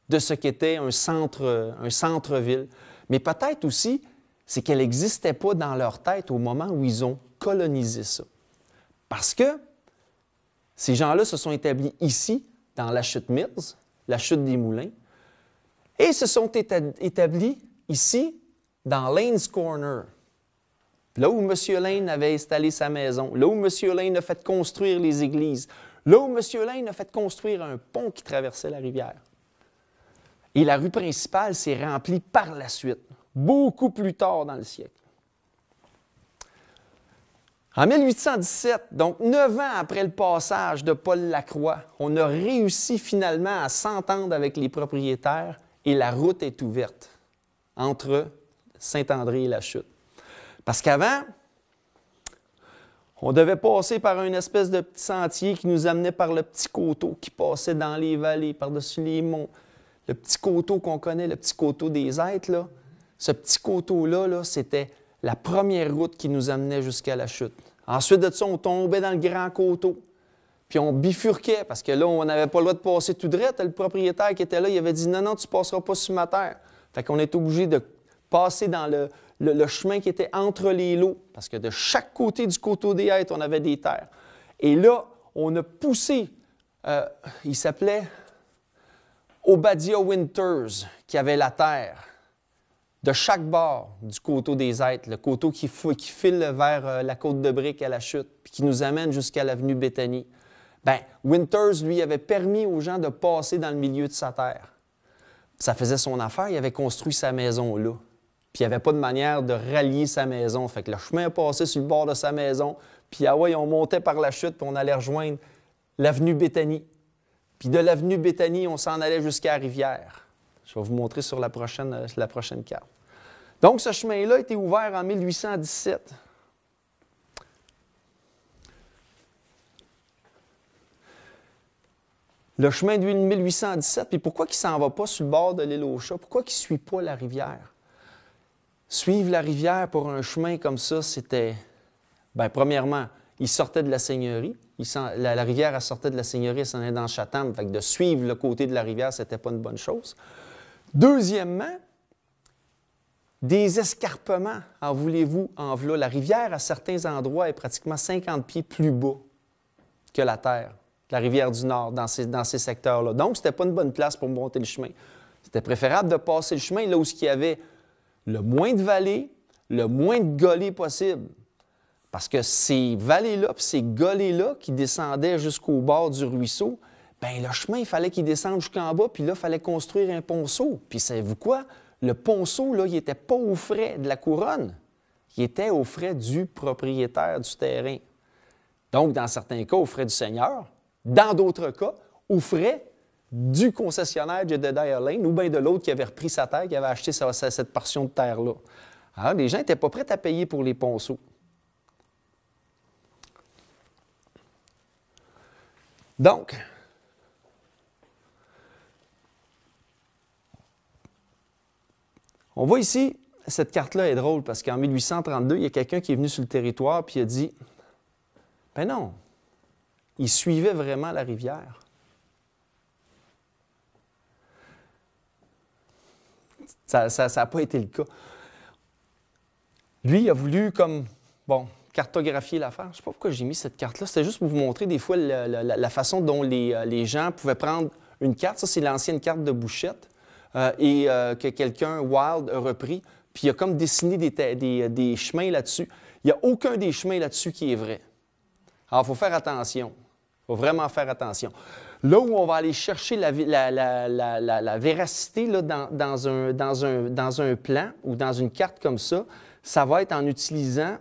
de ce qu'était un centre-ville. Mais peut-être aussi, c'est qu'elle n'existait pas dans leur tête au moment où ils ont colonisé ça. Parce que ces gens-là se sont établis ici, dans la chute Mills, la chute des Moulins, et se sont établis ici, dans Lane's Corner, là où M. Lane avait installé sa maison, là où M. Lane a fait construire les églises, là où M. Lane a fait construire un pont qui traversait la rivière. Et la rue principale s'est remplie par la suite, beaucoup plus tard dans le siècle. En 1817, donc 9 ans après le passage de Paul Lacroix, on a réussi finalement à s'entendre avec les propriétaires et la route est ouverte entre Saint-André et la Chute. Parce qu'avant, on devait passer par une espèce de petit sentier qui nous amenait par le petit coteau qui passait dans les vallées, par-dessus les monts. Le petit coteau qu'on connaît, le petit coteau des Êtres, là, ce petit coteau-là, c'était la première route qui nous amenait jusqu'à la chute. Ensuite de ça, on tombait dans le grand coteau. Puis on bifurquait, parce que là, on n'avait pas le droit de passer tout droit. Le propriétaire qui était là, il avait dit « Non, non, tu ne passeras pas sur ma terre. » Fait qu'on est obligé de passer dans le chemin qui était entre les lots, parce que de chaque côté du coteau des Hêtres, on avait des terres. Et là, on a poussé, il s'appelait Obadiah Winters, qui avait la terre, de chaque bord du coteau des Hêtres, le coteau qui file vers la côte de Brique à la chute, puis qui nous amène jusqu'à l'avenue Béthanie. Bien, Winters, lui, avait permis aux gens de passer dans le milieu de sa terre. Ça faisait son affaire, il avait construit sa maison là. Puis il n'y avait pas de manière de rallier sa maison. Fait que le chemin passait sur le bord de sa maison, puis ah ouais, on montait par la chute, puis on allait rejoindre l'avenue Béthanie. Puis de l'avenue Béthanie, on s'en allait jusqu'à la rivière. Je vais vous montrer sur la prochaine carte. Donc, ce chemin-là a été ouvert en 1817. Le chemin de 1817, puis pourquoi il ne s'en va pas sur le bord de l'île aux Chats? Pourquoi il ne suit pas la rivière? Suivre la rivière pour un chemin comme ça, c'était... Bien, premièrement, il sortait de la seigneurie. La rivière, elle sortait de la seigneurie, elle s'en allait dans Chatham. Fait que de suivre le côté de la rivière, ce n'était pas une bonne chose. Deuxièmement, des escarpements, en voulez-vous, en v'là. La rivière, à certains endroits, est pratiquement 50 pieds plus bas que la terre, la rivière du Nord, dans ces secteurs-là. Donc, ce n'était pas une bonne place pour monter le chemin. C'était préférable de passer le chemin là où il y avait le moins de vallées, le moins de golets possible. Parce que ces vallées-là, puis ces golets-là qui descendaient jusqu'au bord du ruisseau, bien, le chemin, il fallait qu'il descende jusqu'en bas, puis là, il fallait construire un ponceau. Puis savez-vous quoi? Le ponceau, là, il n'était pas aux frais de la couronne. Il était aux frais du propriétaire du terrain. Donc, dans certains cas, aux frais du seigneur. Dans d'autres cas, aux frais du concessionnaire Jedediah Lane ou bien de l'autre qui avait repris sa terre, qui avait acheté cette portion de terre-là. Alors, les gens n'étaient pas prêts à payer pour les ponceaux. Donc, on voit ici, cette carte-là est drôle parce qu'en 1832, il y a quelqu'un qui est venu sur le territoire et il a dit « Ben non, il suivait vraiment la rivière. » Ça n'a pas été le cas. Lui, il a voulu cartographier l'affaire. Je ne sais pas pourquoi j'ai mis cette carte-là. C'était juste pour vous montrer des fois la façon dont les gens pouvaient prendre une carte. Ça, c'est l'ancienne carte de Bouchette que quelqu'un, Wild, a repris. Puis il a comme dessiné des chemins là-dessus. Il n'y a aucun des chemins là-dessus qui est vrai. Alors, il faut faire attention. Il faut vraiment faire attention. Là où on va aller chercher la véracité là, dans un plan ou dans une carte comme ça, ça va être en utilisant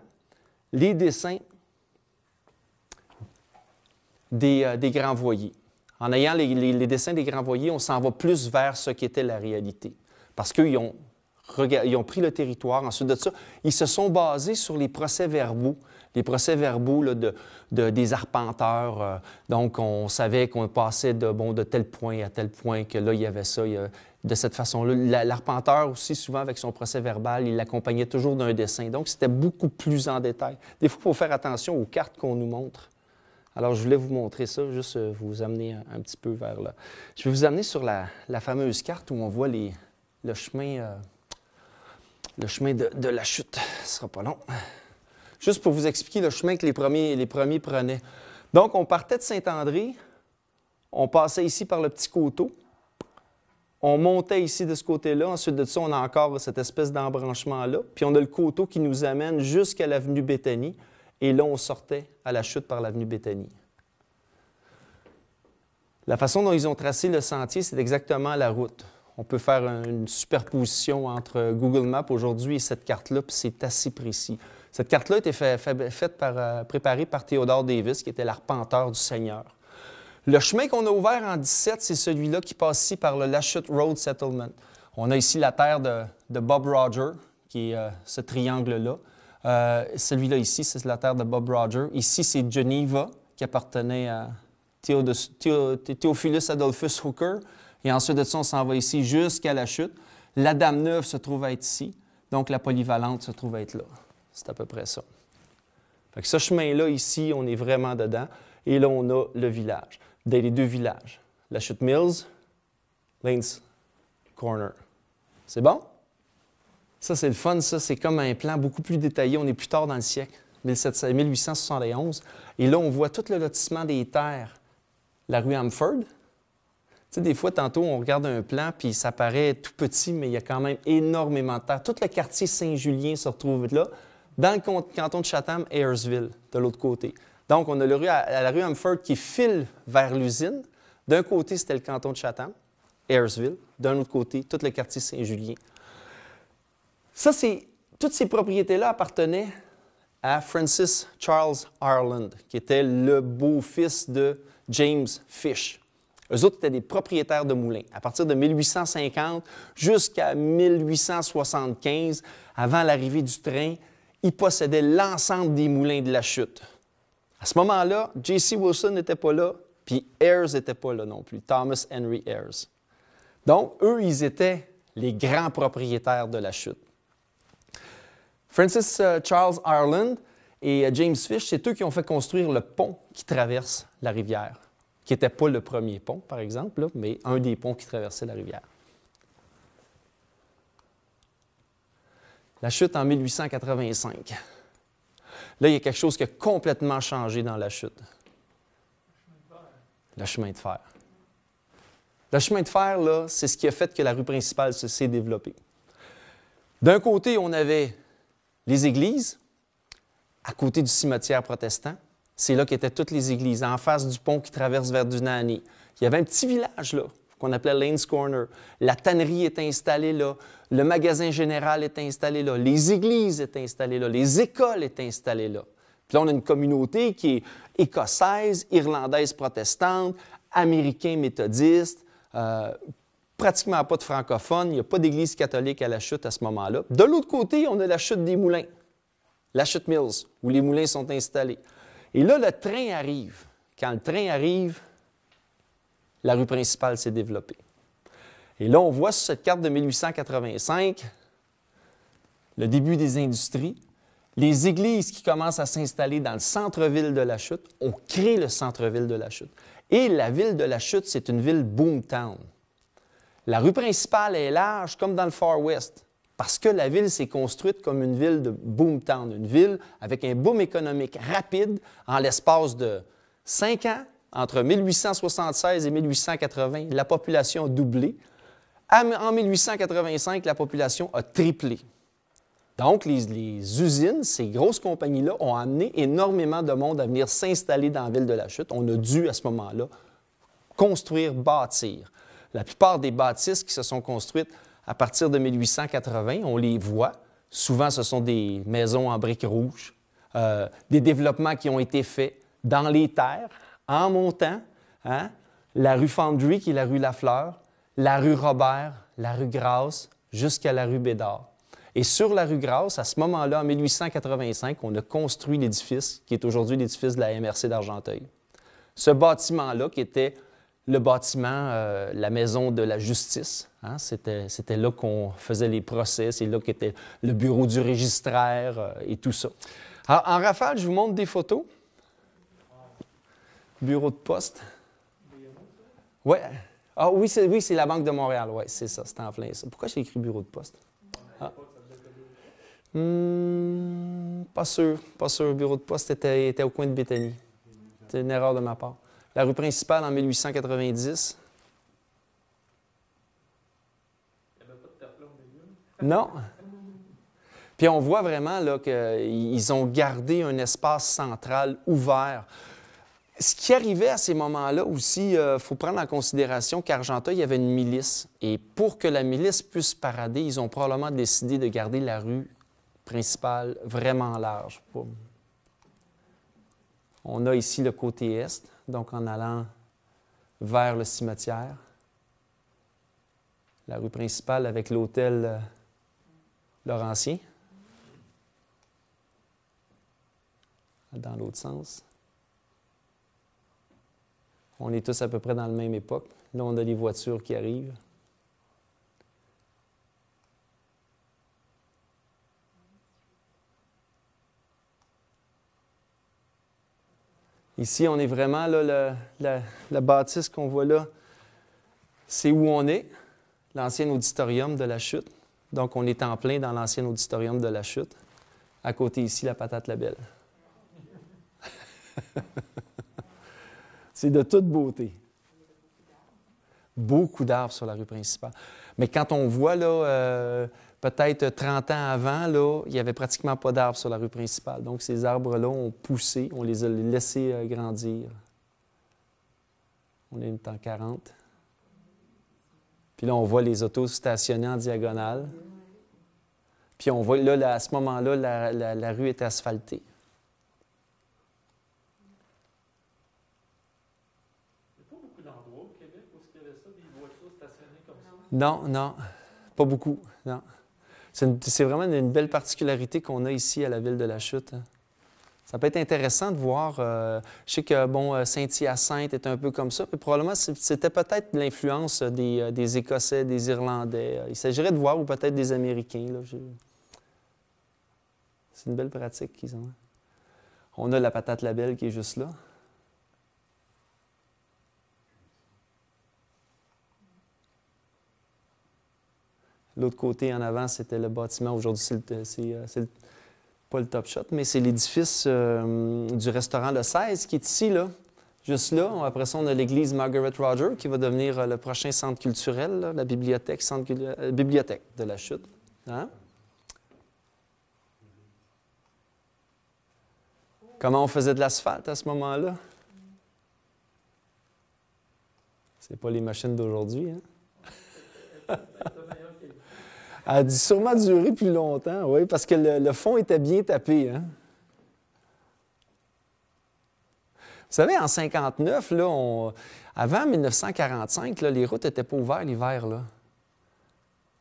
les dessins des grands voyers. En ayant les dessins des grands voyers, on s'en va plus vers ce qu'était la réalité. Parce qu'ils ont pris le territoire. Ensuite de ça, ils se sont basés sur les procès-verbaux. Les procès-verbaux là, des arpenteurs. Donc, on savait qu'on passait de tel point à tel point, que là, il y avait ça. De cette façon-là. L'arpenteur aussi, souvent, avec son procès-verbal, il l'accompagnait toujours d'un dessin. Donc, c'était beaucoup plus en détail. Des fois, il faut faire attention aux cartes qu'on nous montre. Alors, je voulais vous montrer ça, juste vous amener un petit peu vers là. Je vais vous amener sur la fameuse carte où on voit le chemin de la chute. Ce ne sera pas long. Juste pour vous expliquer le chemin que les premiers prenaient. Donc, on partait de Saint-André, on passait ici par le petit coteau, on montait ici de ce côté-là, ensuite de ça, on a encore cette espèce d'embranchement-là, puis on a le coteau qui nous amène jusqu'à l'avenue Béthanie, et là, on sortait à la chute par l'avenue Béthanie. La façon dont ils ont tracé le sentier, c'est exactement la route. On peut faire une superposition entre Google Maps aujourd'hui et cette carte-là, puis c'est assez précis. Cette carte-là a été préparée par Theodore Davis, qui était l'arpenteur du Seigneur. Le chemin qu'on a ouvert en 17, c'est celui-là qui passe ici par le Lachute Road Settlement. On a ici la terre de Bob Roger, qui est ce triangle-là. Celui-là ici, c'est la terre de Bob Roger. Ici, c'est Geneva, qui appartenait à Theophilus Adolphus Hooker. Et ensuite de ça, on s'en va ici jusqu'à la chute. La Dame-Neuve se trouve à être ici. Donc, la Polyvalente se trouve à être là. C'est à peu près ça. Fait que ce chemin-là, ici, on est vraiment dedans. Et là, on a le village. Les deux villages. La Chute Mills, Lane's Corner. C'est bon? Ça, c'est le fun. Ça, c'est comme un plan beaucoup plus détaillé. On est plus tard dans le siècle, 1871. Et là, on voit tout le lotissement des terres. La rue Hamford. Tu sais, des fois, tantôt, on regarde un plan, puis ça paraît tout petit, mais il y a quand même énormément de terre. Tout le quartier Saint-Julien se retrouve là. Dans le canton de Chatham, Ayersville, de l'autre côté. Donc, on a la rue Hamford qui file vers l'usine. D'un côté, c'était le canton de Chatham, Ayersville. D'un autre côté, tout le quartier Saint-Julien. Toutes ces propriétés-là appartenaient à Francis Charles Ireland, qui était le beau-fils de James Fish. Eux autres étaient des propriétaires de moulins. À partir de 1850 jusqu'à 1875, avant l'arrivée du train, ils possédaient l'ensemble des moulins de la chute. À ce moment-là, J.C. Wilson n'était pas là, puis Ayres n'était pas là non plus, Thomas Henry Ayres. Donc, eux, ils étaient les grands propriétaires de la chute. Francis Charles Ireland et James Fish, c'est eux qui ont fait construire le pont qui traverse la rivière, qui n'était pas le premier pont, par exemple, là, mais un des ponts qui traversait la rivière. La chute en 1885. Là, il y a quelque chose qui a complètement changé dans la chute. Le chemin de fer. Le chemin de fer, là, c'est ce qui a fait que la rue principale s'est développée. D'un côté, on avait les églises, à côté du cimetière protestant. C'est là qu'étaient toutes les églises, en face du pont qui traverse vers Dunani. Il y avait un petit village là, qu'on appelait Lane's Corner. La tannerie est installée là, le magasin général est installé là, les églises étaient installées là, les écoles étaient installées là. Puis là, on a une communauté qui est écossaise, irlandaise protestante, américain méthodiste, Pratiquement pas de francophones, il n'y a pas d'église catholique à La Chute à ce moment-là. De l'autre côté, on a la Chute des Moulins, la Chute Mills, où les moulins sont installés. Et là, le train arrive. Quand le train arrive, la rue principale s'est développée. Et là, on voit sur cette carte de 1885 le début des industries. Les églises qui commencent à s'installer dans le centre-ville de La Chute, on crée le centre-ville de La Chute. Et la ville de La Chute, c'est une ville boomtown. La rue principale est large comme dans le Far West parce que la ville s'est construite comme une ville de boomtown, une ville avec un boom économique rapide en l'espace de 5 ans. Entre 1876 et 1880, la population a doublé. En 1885, la population a triplé. Donc, les usines, ces grosses compagnies-là, ont amené énormément de monde à venir s'installer dans la ville de La Chute. On a dû, à ce moment-là, construire, bâtir. La plupart des bâtisses qui se sont construites à partir de 1880, on les voit. Souvent, ce sont des maisons en briques rouges, des développements qui ont été faits dans les terres, en montant, hein? La rue Foundry, qui est la rue Lafleur, la rue Robert, la rue Grasse, jusqu'à la rue Bédard. Et sur la rue Grasse, à ce moment-là, en 1885, on a construit l'édifice qui est aujourd'hui l'édifice de la MRC d'Argenteuil. Ce bâtiment-là, qui était le bâtiment, la maison de la justice, hein? C'était là qu'on faisait les procès, c'est là qu'était le bureau du registraire et tout ça. Alors, en rafale, je vous montre des photos. Bureau de poste. Ouais. Ah oui, c'est la Banque de Montréal. Oui, c'est ça, c'est en plein ça. Pourquoi j'ai écrit bureau de poste? Ah. Pas sûr. Le bureau de poste était au coin de Béthanie. C'est une erreur de ma part. La rue principale en 1890. Il n'y avait pas de terre-plein au milieu? Non. Puis on voit vraiment là, qu'ils ont gardé un espace central ouvert. Ce qui arrivait à ces moments-là aussi, il faut prendre en considération qu'Argenteuil, il y avait une milice. Et pour que la milice puisse parader, ils ont probablement décidé de garder la rue principale vraiment large. On a ici le côté est, donc en allant vers le cimetière. La rue principale avec l'hôtel Laurentien. Dans l'autre sens. On est tous à peu près dans la même époque. Là, on a les voitures qui arrivent. Ici, on est vraiment, là, la bâtisse qu'on voit là, c'est où on est, l'ancien auditorium de La Chute. Donc, on est en plein dans l'ancien auditorium de La Chute. À côté ici, la Patate Labelle. C'est de toute beauté. Beaucoup d'arbres sur la rue principale. Mais quand on voit, là, peut-être 30 ans avant, là, il n'y avait pratiquement pas d'arbres sur la rue principale. Donc, ces arbres-là ont poussé, on les a laissés grandir. On est en 40. Puis là, on voit les autos stationnés en diagonale. Puis on voit, là, à ce moment-là, la rue est asphaltée. Non, pas beaucoup, non. C'est vraiment une belle particularité qu'on a ici à la ville de La Chute. Ça peut être intéressant de voir. Je sais que, bon, Saint-Hyacinthe est un peu comme ça, puis probablement c'était peut-être l'influence des Écossais, des Irlandais. Il s'agirait de voir, ou peut-être des Américains. Là. C'est une belle pratique qu'ils ont. On a la Patate Labelle qui est juste là. L'autre côté, en avant, c'était le bâtiment. Aujourd'hui, c'est pas le Top Shot, mais c'est l'édifice du restaurant Le 16 qui est ici, là, juste là. Après ça, on a l'église Margaret Rogers qui va devenir le prochain centre culturel, là, la bibliothèque, bibliothèque de La Chute. Hein? Comment on faisait de l'asphalte à ce moment-là? C'est pas les machines d'aujourd'hui, hein? Elle a sûrement duré plus longtemps, oui, parce que le fond était bien tapé. Hein? savez, en 59, là, avant 1945, là, les routes n'étaient pas ouvertes l'hiver, là.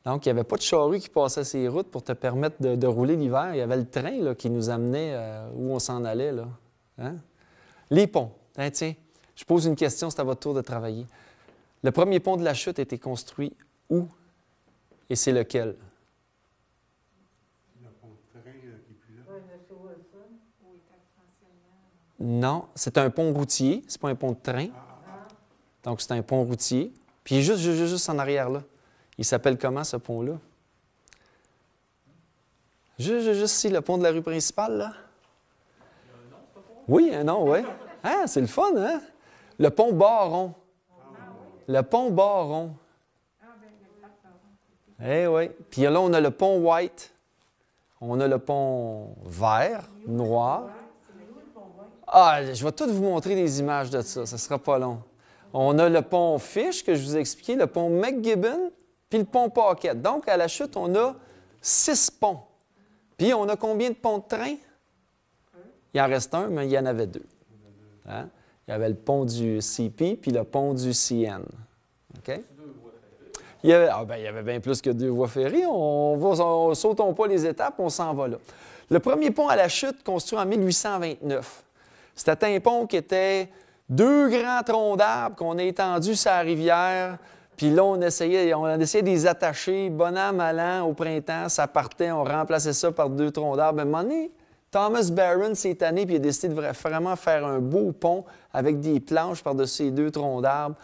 Donc, il n'y avait pas de charrue qui passait ces routes pour te permettre de rouler l'hiver. Il y avait le train là, qui nous amenait où on s'en allait. Là. Hein? Les ponts. Hein, tiens, je pose une question, c'est à votre tour de travailler. Le premier pont de la Chute a été construit où? Et c'est lequel? Le pont de train qui n'est plus là. Ouais, monsieur Wilson. Non, c'est un pont routier, c'est pas un pont de train. Donc, c'est un pont routier. Puis, il est juste en arrière, là. Il s'appelle comment, ce pont-là? Juste ici, le pont de la rue principale, là? Oui, un nom, oui. Ah, c'est le fun, hein? Le pont Baron. Le pont Baron. Eh oui. Puis là, on a le pont White. On a le pont vert, noir. Ah, je vais tout vous montrer des images de ça. Ça ne sera pas long. On a le pont Fish, que je vous ai expliqué, le pont McGibbon, puis le pont Paquette. Donc, à la Chute, on a 6 ponts. Puis, on a combien de ponts de train? Il en reste un, mais il y en avait 2. Hein? Il y avait le pont du CP puis le pont du CN. OK? Il y avait bien plus que 2 voies ferrées. Sautons pas les étapes, on s'en va là. Le premier pont à la Chute, construit en 1829. C'était un pont qui était 2 grands troncs d'arbres qu'on a étendus sur la rivière. Puis là, on essayait de les attacher, bon an, mal an, au printemps, ça partait, on remplaçait ça par 2 troncs d'arbres. À un moment donné, Thomas Barron s'est tanné puis il a décidé de vraiment faire un beau pont avec des planches par-dessus ces 2 troncs d'arbres.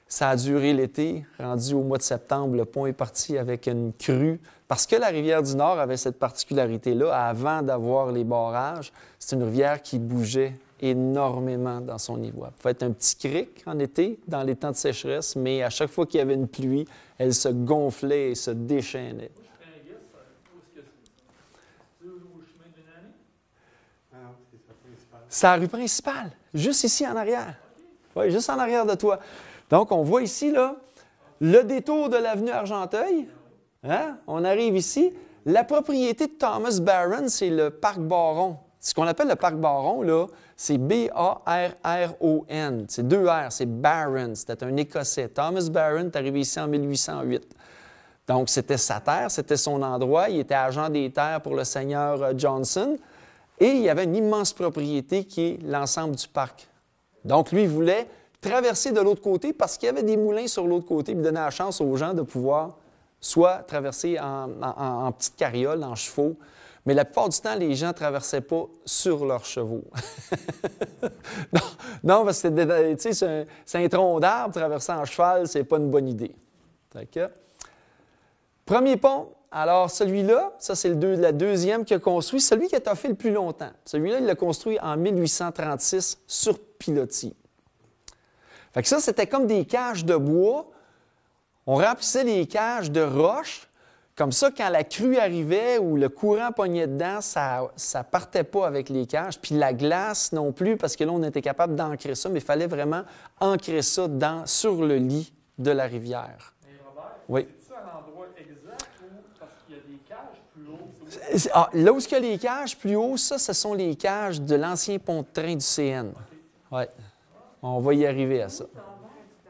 Ça a duré l'été. Rendu au mois de septembre, le pont est parti avec une crue. Parce que la rivière du Nord avait cette particularité-là, avant d'avoir les barrages, c'est une rivière qui bougeait énormément dans son niveau. Elle pouvait être un petit cric en été, dans les temps de sécheresse, mais à chaque fois qu'il y avait une pluie, elle se gonflait et se déchaînait. C'est la rue principale, juste ici en arrière. Oui, juste en arrière de toi. Donc, on voit ici, là, le détour de l'avenue Argenteuil. Hein? On arrive ici. La propriété de Thomas Barron, c'est le parc Baron. Ce qu'on appelle le parc Baron, là, c'est B-A-R-R-O-N. C'est 2 R, c'est Barron. C'était un Écossais. Thomas Barron est arrivé ici en 1808. Donc, c'était sa terre, c'était son endroit. Il était agent des terres pour le seigneur Johnson. Et il y avait une immense propriété qui est l'ensemble du parc. Donc, lui, il voulait traverser de l'autre côté parce qu'il y avait des moulins sur l'autre côté. Il donnait la chance aux gens de pouvoir soit traverser en petite carriole, en chevaux. Mais la plupart du temps, les gens ne traversaient pas sur leurs chevaux. non, parce que c'est un tronc d'arbre, traverser en cheval, c'est pas une bonne idée. Premier pont, alors celui-là, ça c'est la deuxième qu'il a construit, celui qui a toffé le plus longtemps. Celui-là, il l'a construit en 1836 sur pilotis. Fait que ça, c'était comme des cages de bois. On remplissait les cages de roches. Comme ça, quand la crue arrivait ou le courant pognait dedans, ça ne partait pas avec les cages. Puis la glace non plus, parce que là, on était capable d'ancrer ça, mais il fallait vraiment ancrer ça sur le lit de la rivière. Mais Robert, oui. c'est-tu à l'endroit exact où, parce qu'il y a des cages plus hautes? Là où il y a les cages plus haut, ça, ce sont les cages de l'ancien pont de train du CN. Oui. On va y arriver à ça.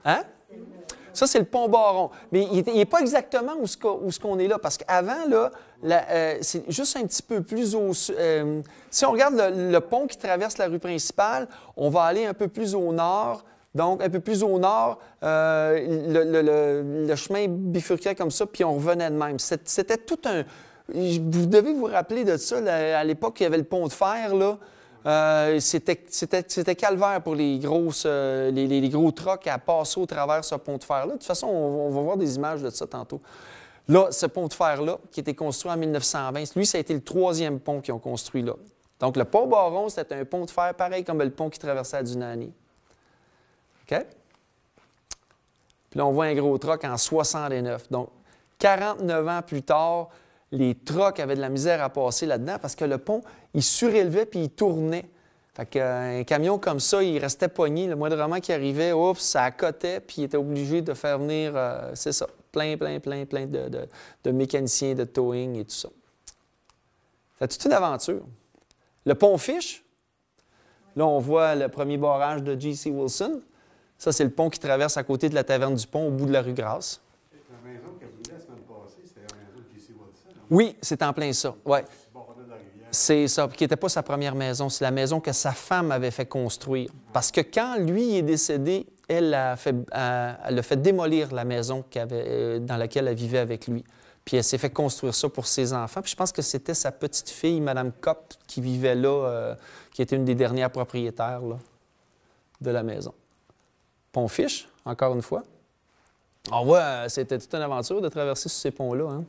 Hein? Ça, c'est le pont Baron. Mais il n'est pas exactement où ce qu'on est là, parce qu'avant, là, c'est juste un petit peu plus au... si on regarde le pont qui traverse la rue principale, on va aller un peu plus au nord. Donc, un peu plus au nord, le chemin bifurquait comme ça, puis on revenait de même. C'était tout un... Vous devez vous rappeler de ça, à l'époque, il y avait le pont de fer, là. C'était calvaire pour les gros trucks à passer au travers ce pont de fer-là. De toute façon, on va voir des images de ça tantôt. Là, ce pont de fer-là, qui a été construit en 1920, lui, ça a été le 3e pont qu'ils ont construit là. Donc, le pont Baron, c'était un pont de fer pareil comme le pont qui traversait la Dunani. OK? Puis là, on voit un gros truck en 69. Donc, 49 ans plus tard, les trucks avaient de la misère à passer là-dedans parce que le pont, il surélevait puis il tournait. Fait qu'un camion comme ça, il restait pogné. Le moindrement qui arrivait, oups, ça accotait puis il était obligé de faire venir, c'est ça, plein de mécaniciens de towing et tout ça. C'est toute une aventure. Le pont Fish, Là, on voit le premier barrage de J.C. Wilson. Ça, c'est le pont qui traverse à côté de la taverne du Pont, au bout de la rue Grasse. La maison qu'elle voulait la semaine passée, c'était la maison de J.C. Wilson. Hein? Oui, c'est en plein ça. Ouais. Sur le bord de la rivière. C'est ça, qui n'était pas sa première maison. C'est la maison que sa femme avait fait construire. Parce que quand lui est décédé, elle a fait démolir la maison dans laquelle elle vivait avec lui. Puis elle s'est fait construire ça pour ses enfants. Puis je pense que c'était sa petite fille, Mme Kopp, qui vivait là, qui était une des dernières propriétaires là, de la maison. Pont-Fiche, encore une fois. On voit, c'était toute une aventure de traverser sur ces ponts-là. Hein?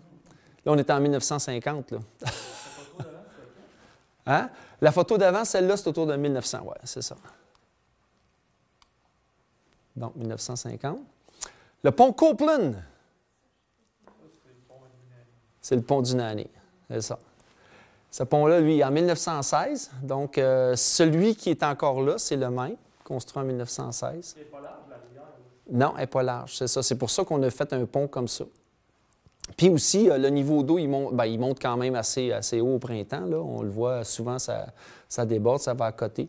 Là, on était en 1950. Là. Hein? La photo d'avant, celle-là, c'est autour de 1900. Oui, c'est ça. Donc, 1950. Le pont Copeland. C'est le pont du Nanny. C'est ça. Ce pont-là, lui, en 1916. Donc, celui qui est encore là, c'est le même, construit en 1916. C'est pas large, la rivière. Non, elle n'est pas large, c'est ça. C'est pour ça qu'on a fait un pont comme ça. Puis aussi, le niveau d'eau, il monte quand même assez haut au printemps. Là. On le voit souvent, ça déborde, ça va à côté.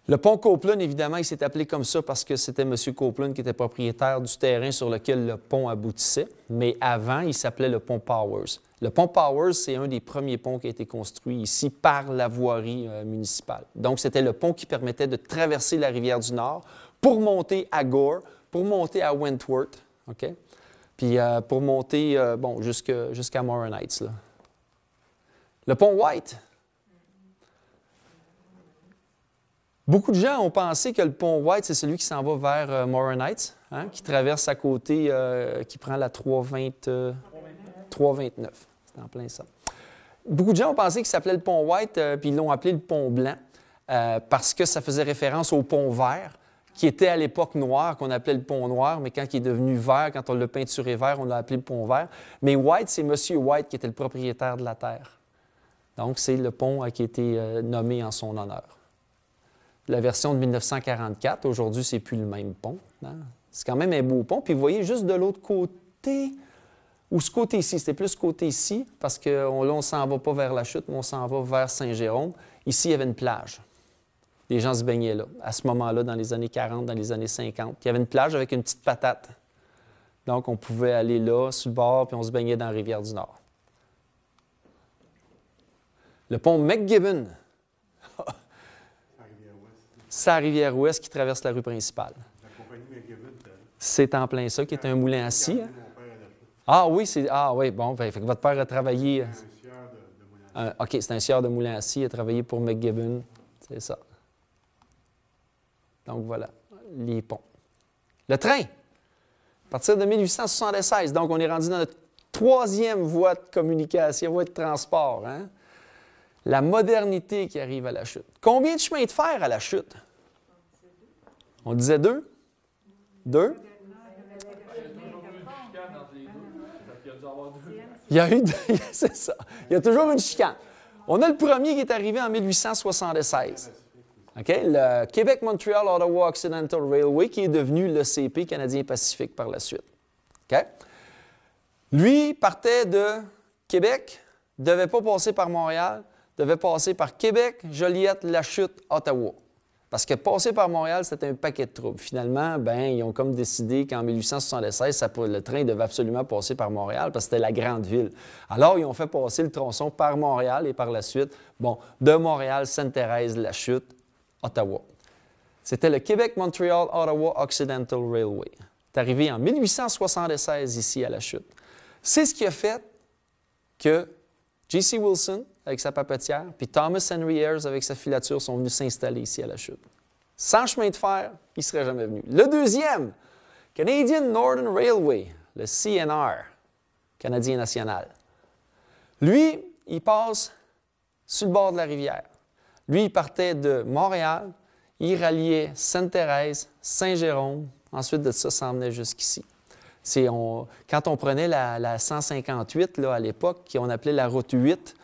Le pont Copeland, évidemment, il s'est appelé comme ça parce que c'était M. Copeland qui était propriétaire du terrain sur lequel le pont aboutissait. Mais avant, il s'appelait le pont Powers. Le pont Powers, c'est un des premiers ponts qui a été construit ici par la voirie municipale. Donc, c'était le pont qui permettait de traverser la rivière du Nord pour monter à Gore, pour monter à Wentworth, OK? Puis pour monter jusqu'à Morin Heights. Là. Le pont White. Beaucoup de gens ont pensé que le pont White, c'est celui qui s'en va vers Morin Heights, hein, qui traverse à côté, qui prend la 329. C'est en plein ça. Beaucoup de gens ont pensé qu'il s'appelait le pont White, puis ils l'ont appelé le pont Blanc, parce que ça faisait référence au pont Vert, qui était à l'époque noir, qu'on appelait le pont Noir, mais quand il est devenu vert, quand on l'a peinturé vert, on l'a appelé le pont Vert. Mais White, c'est M. White qui était le propriétaire de la terre. Donc, c'est le pont qui a été nommé en son honneur. La version de 1944, aujourd'hui, c'est plus le même pont. Hein? C'est quand même un beau pont. Puis vous voyez, juste de l'autre côté, ou ce côté-ci, c'était plus ce côté-ci, parce que là, on ne s'en va pas vers la chute, mais on s'en va vers Saint-Jérôme. Ici, il y avait une plage. Les gens se baignaient là, à ce moment-là, dans les années 40, dans les années 50. Il y avait une plage avec une petite patate. Donc, on pouvait aller là, sur le bord, puis on se baignait dans la Rivière-du-Nord. Le pont McGibbon. C'est la Rivière-Ouest qui traverse la rue principale. La compagnie McGibbon, C'est en plein ça, qui est un moulin à scie. Hein? mon père à la chute. Ah oui, bon, fait que votre père a travaillé... Un sieur de Moulin. OK, c'est un sieur de moulin à scie, il a travaillé pour McGibbon, c'est ça. Donc voilà, les ponts. Le train, à partir de 1876, donc on est rendu dans notre troisième voie de communication, voie de transport. Hein? La modernité qui arrive à la chute. Combien de chemins de fer à la chute? On disait 2? 2? Il y a eu, c'est ça. Il y a toujours une chicane. On a le premier qui est arrivé en 1876. OK? Le Québec-Montréal-Ottawa-Occidental Railway, qui est devenu l'ECP, Canadien-Pacifique, par la suite. OK? Lui partait de Québec, ne devait pas passer par Montréal, devait passer par Québec, Joliette, La Chute, Ottawa. Parce que passer par Montréal, c'était un paquet de troubles. Finalement, ils ont comme décidé qu'en 1876, le train devait absolument passer par Montréal parce que c'était la grande ville. Alors, ils ont fait passer le tronçon par Montréal et par la suite, de Montréal, Sainte-Thérèse, La Chute, Ottawa. C'était le Québec-Montréal-Ottawa-Occidental Railway. C'est arrivé en 1876 ici à La Chute. C'est ce qui a fait que J.C. Wilson, avec sa papetière, puis Thomas Henry Ayres, avec sa filature, sont venus s'installer ici à La Chute. Sans chemin de fer, ils ne seraient jamais venus. Le deuxième, Canadian Northern Railway, le CNR, Canadien national. Lui, il passe sur le bord de la rivière. Lui, il partait de Montréal, il ralliait Sainte-Thérèse, Saint-Jérôme, ensuite de ça, s'en venait jusqu'ici. Quand on prenait la 158, là, à l'époque, qu'on appelait la route 8,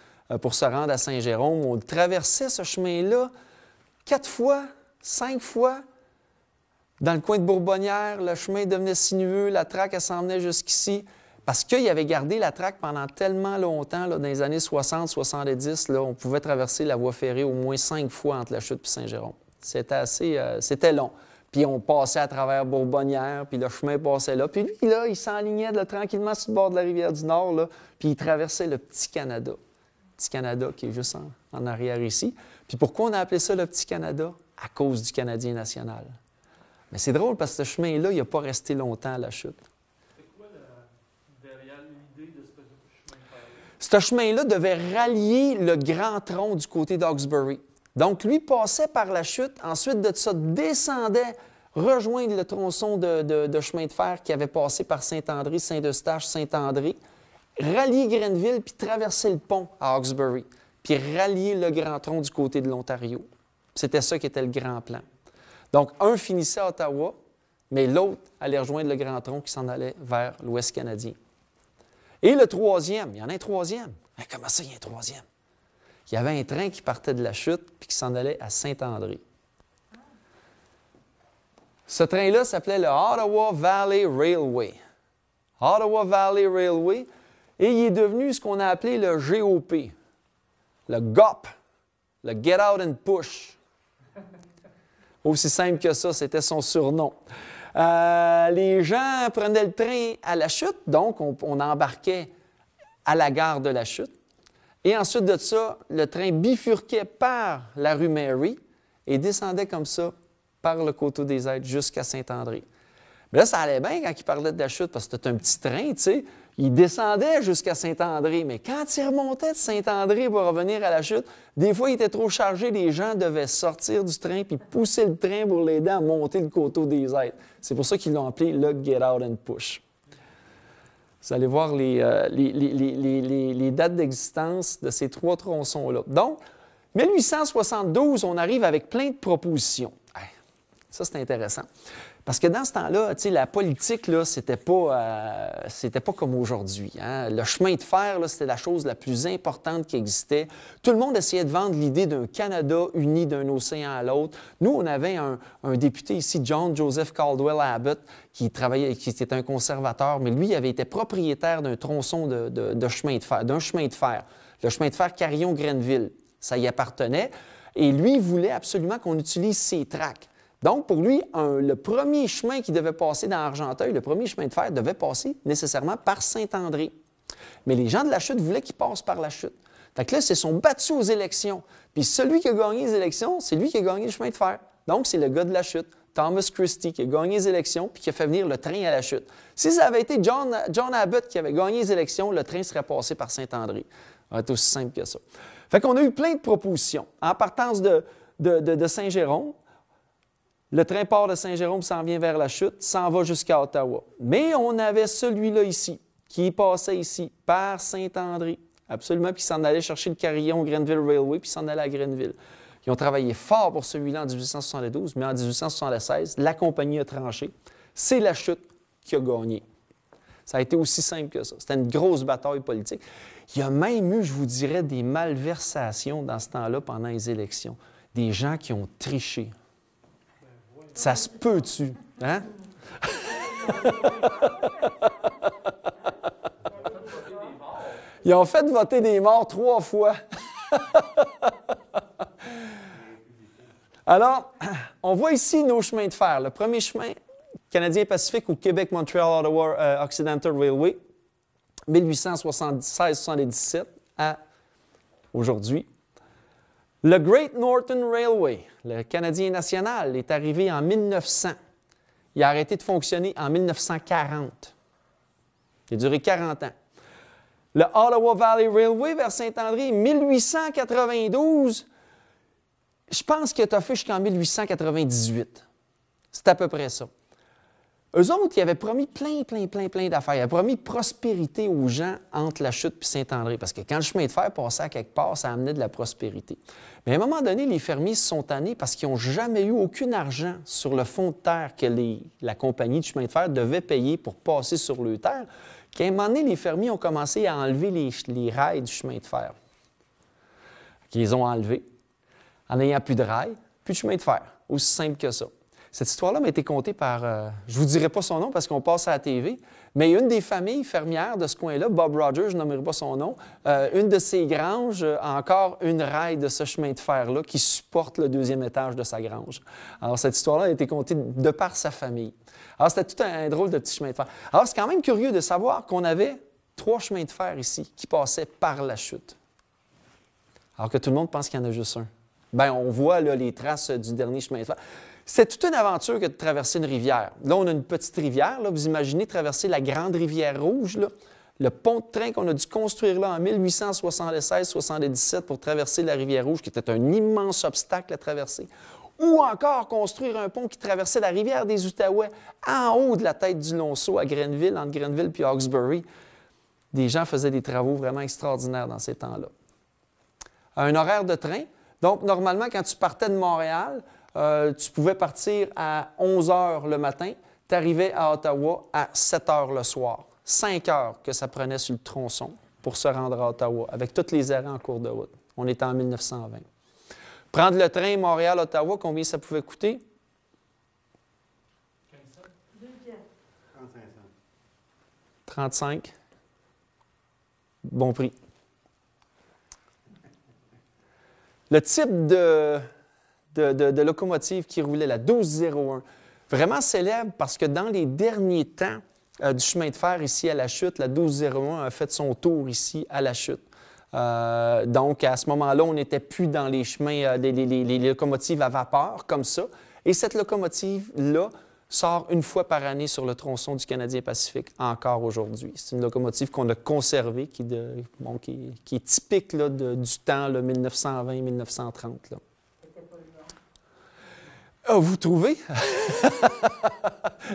pour se rendre à Saint-Jérôme, on traversait ce chemin-là 4 fois, 5 fois. Dans le coin de Bourbonnière, le chemin devenait sinueux, la traque, elle s'en venait jusqu'ici. Parce qu'il avait gardé la traque pendant tellement longtemps, là, dans les années 60-70, on pouvait traverser la voie ferrée au moins 5 fois entre la Chute et Saint-Jérôme. C'était long. Puis on passait à travers Bourbonnière, puis le chemin passait là. Puis lui, là, il s'enlignait là, tranquillement sur le bord de la rivière du Nord, là, puis il traversait le Petit Canada. Petit Canada qui est juste en arrière ici. Puis pourquoi on a appelé ça le Petit Canada? À cause du Canadien national. Mais c'est drôle parce que ce chemin-là, il n'a pas resté longtemps à la Chute. C'est quoi derrière l'idée de ce chemin de fer-là? Ce chemin-là devait rallier le grand tronc du côté d'Hawkesbury. Donc, lui passait par la Chute, ensuite de ça, descendait, rejoindre le tronçon de chemin de fer qui avait passé par Saint-André, Saint-Eustache, Saint-André, rallier Grenville, puis traverser le pont à Hawkesbury, puis rallier le grand tronc du côté de l'Ontario. C'était ça qui était le grand plan. Donc, un finissait à Ottawa, mais l'autre allait rejoindre le grand tronc qui s'en allait vers l'Ouest canadien. Et le troisième, il y en a un troisième. Mais comment ça, il y a un troisième? Il y avait un train qui partait de la Chute puis qui s'en allait à Saint-André. Ce train-là s'appelait le Ottawa Valley Railway. Ottawa Valley Railway. Et il est devenu ce qu'on a appelé le GOP, le GOP, le Get Out and Push. Aussi simple que ça, c'était son surnom. Les gens prenaient le train à la Chute, donc on embarquait à la gare de la Chute. Et ensuite de ça, le train bifurquait par la rue Mary et descendait comme ça par le Coteau des Aides jusqu'à Saint-André. Mais là, ça allait bien quand il parlait de la Chute parce que c'était un petit train, tu sais. Il descendait jusqu'à Saint-André, mais quand il remontait de Saint-André pour revenir à la Chute, des fois, il était trop chargé, les gens devaient sortir du train puis pousser le train pour l'aider à monter le Coteau des Aides. C'est pour ça qu'ils l'ont appelé le Get Out and Push. Vous allez voir les dates d'existence de ces trois tronçons-là. Donc, 1872, on arrive avec plein de propositions. Ça, c'est intéressant. Parce que dans ce temps-là, tu sais, la politique, là, c'était pas comme aujourd'hui. Hein? Le chemin de fer, là, c'était la chose la plus importante qui existait. Tout le monde essayait de vendre l'idée d'un Canada uni d'un océan à l'autre. Nous, on avait un député ici, John Joseph Caldwell Abbott, qui était un conservateur, mais lui, il avait été propriétaire d'un tronçon de chemin de fer, d'un chemin de fer. Le chemin de fer Carillon-Grenville, ça y appartenait. Et lui, il voulait absolument qu'on utilise ses tracks. Donc, pour lui, le premier chemin qui devait passer dans Argenteuil, le premier chemin de fer, devait passer nécessairement par Saint-André. Mais les gens de la Chute voulaient qu'il passe par la Chute. Fait que là, ils se sont battus aux élections. Puis celui qui a gagné les élections, c'est lui qui a gagné le chemin de fer. Donc, c'est le gars de la Chute, Thomas Christie, qui a gagné les élections puis qui a fait venir le train à la Chute. Si ça avait été John Abbott qui avait gagné les élections, le train serait passé par Saint-André. Ça va être aussi simple que ça. Fait qu'on a eu plein de propositions. En partance de Saint-Jérôme, le train part de Saint-Jérôme, s'en vient vers la Chute, s'en va jusqu'à Ottawa. Mais on avait celui-là ici, qui passait ici, par Saint-André, absolument, puis s'en allait chercher le carillon Grenville Railway, puis s'en allait à Grenville. Ils ont travaillé fort pour celui-là en 1872, mais en 1876, la compagnie a tranché. C'est la Chute qui a gagné. Ça a été aussi simple que ça. C'était une grosse bataille politique. Il y a même eu, je vous dirais, des malversations dans ce temps-là pendant les élections. Des gens qui ont triché. Ça se peut-tu? Hein? Ils ont fait voter des morts 3 fois. Alors, on voit ici nos chemins de fer. Le premier chemin canadien-pacifique au Québec-Montréal-Ottawa Occidental Railway, 1876-77 à aujourd'hui. Le Great Northern Railway, le Canadien national, est arrivé en 1900. Il a arrêté de fonctionner en 1940. Il a duré 40 ans. Le Ottawa Valley Railway vers Saint-André, 1892, je pense qu'il a fait jusqu'en 1898. C'est à peu près ça. Eux autres, ils avaient promis plein d'affaires. Ils avaient promis prospérité aux gens entre la Chute et Saint-André. Parce que quand le chemin de fer passait à quelque part, ça amenait de la prospérité. Mais à un moment donné, les fermiers se sont tannés parce qu'ils n'ont jamais eu aucun argent sur le fond de terre que la compagnie de chemin de fer devait payer pour passer sur le terre. Qu'à un moment donné, les fermiers ont commencé à enlever les rails du chemin de fer. Ils les ont enlevés. En n'ayant plus de rails, plus de chemin de fer. Aussi simple que ça. Cette histoire-là m'a été contée par, je ne vous dirai pas son nom parce qu'on passe à la TV, mais une des familles fermières de ce coin-là, Bob Rogers, je nommerai pas son nom, une de ses granges a encore une raille de ce chemin de fer-là qui supporte le deuxième étage de sa grange. Alors, cette histoire-là a été contée de par sa famille. Alors, c'était tout un drôle de petit chemin de fer. Alors, c'est quand même curieux de savoir qu'on avait 3 chemins de fer ici qui passaient par la chute. Alors que tout le monde pense qu'il y en a juste un. Bien, on voit là, les traces du dernier chemin de fer. C'est toute une aventure que de traverser une rivière. Là, on a une petite rivière. Là. Vous imaginez traverser la grande rivière Rouge, là. Le pont de train qu'on a dû construire là en 1876-77 pour traverser la rivière Rouge, qui était un immense obstacle à traverser. Ou encore construire un pont qui traversait la rivière des Outaouais en haut de la tête du Lonceau à Grenville, entre Grenville et Hawkesbury. Des gens faisaient des travaux vraiment extraordinaires dans ces temps-là. Un horaire de train. Donc, normalement, quand tu partais de Montréal, tu pouvais partir à 11 h le matin, tu arrivais à Ottawa à 7 h le soir. 5 heures que ça prenait sur le tronçon pour se rendre à Ottawa, avec tous les arrêts en cours de route. On était en 1920. Prendre le train Montréal-Ottawa, combien ça pouvait coûter? 15 cents. 2 piastres. 35 cents. 35. Bon prix. Le type de locomotive qui roulait, la 1201, vraiment célèbre parce que dans les derniers temps du chemin de fer ici à la Chute, la 1201 a fait son tour ici à la Chute. Donc, à ce moment-là, on n'était plus dans les chemins, les locomotives à vapeur comme ça. Et cette locomotive-là sort une fois par année sur le tronçon du Canadien Pacifique, encore aujourd'hui. C'est une locomotive qu'on a conservée, qui est typique là, du temps 1920-1930. Ah, vous trouvez?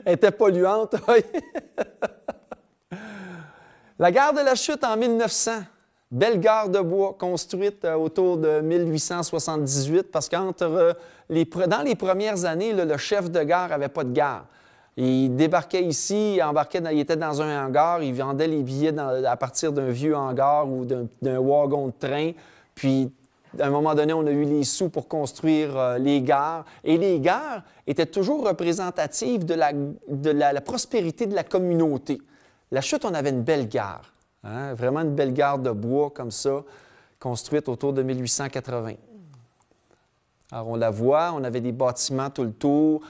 Elle était polluante, oui. La gare de la Chute en 1900. Belle gare de bois construite autour de 1878 parce que dans les premières années, là, le chef de gare n'avait pas de gare. Il débarquait ici, il était dans un hangar, il vendait les billets à partir d'un vieux hangar ou d'un wagon de train. Puis, à un moment donné, on a eu les sous pour construire les gares. Et les gares étaient toujours représentatives de la prospérité de la communauté. La Chute, on avait une belle gare. Hein? Vraiment une belle gare de bois comme ça, construite autour de 1880. Alors, on la voit, on avait des bâtiments tout le tour,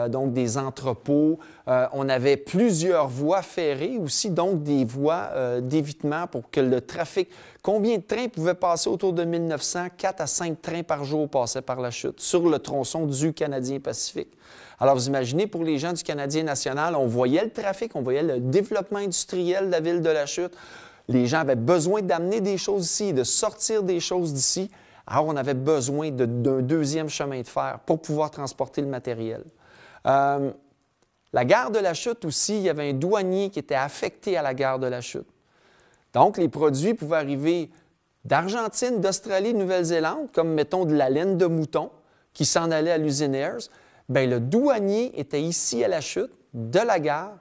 donc des entrepôts. On avait plusieurs voies ferrées aussi, donc des voies d'évitement pour que le trafic... Combien de trains pouvaient passer autour de 1900? 4 à 5 trains par jour passaient par la Chute, sur le tronçon du Canadien Pacifique. Alors, vous imaginez, pour les gens du Canadien national, on voyait le trafic, on voyait le développement industriel de la ville de la Chute. Les gens avaient besoin d'amener des choses ici, de sortir des choses d'ici. Alors, on avait besoin d'un deuxième chemin de fer pour pouvoir transporter le matériel. La gare de la Chute aussi, il y avait un douanier qui était affecté à la gare de la Chute. Donc, les produits pouvaient arriver d'Argentine, d'Australie, de Nouvelle-Zélande, comme, mettons, de la laine de mouton qui s'en allait à l'usine Ayers. Bien, le douanier était ici à la Chute, de la gare,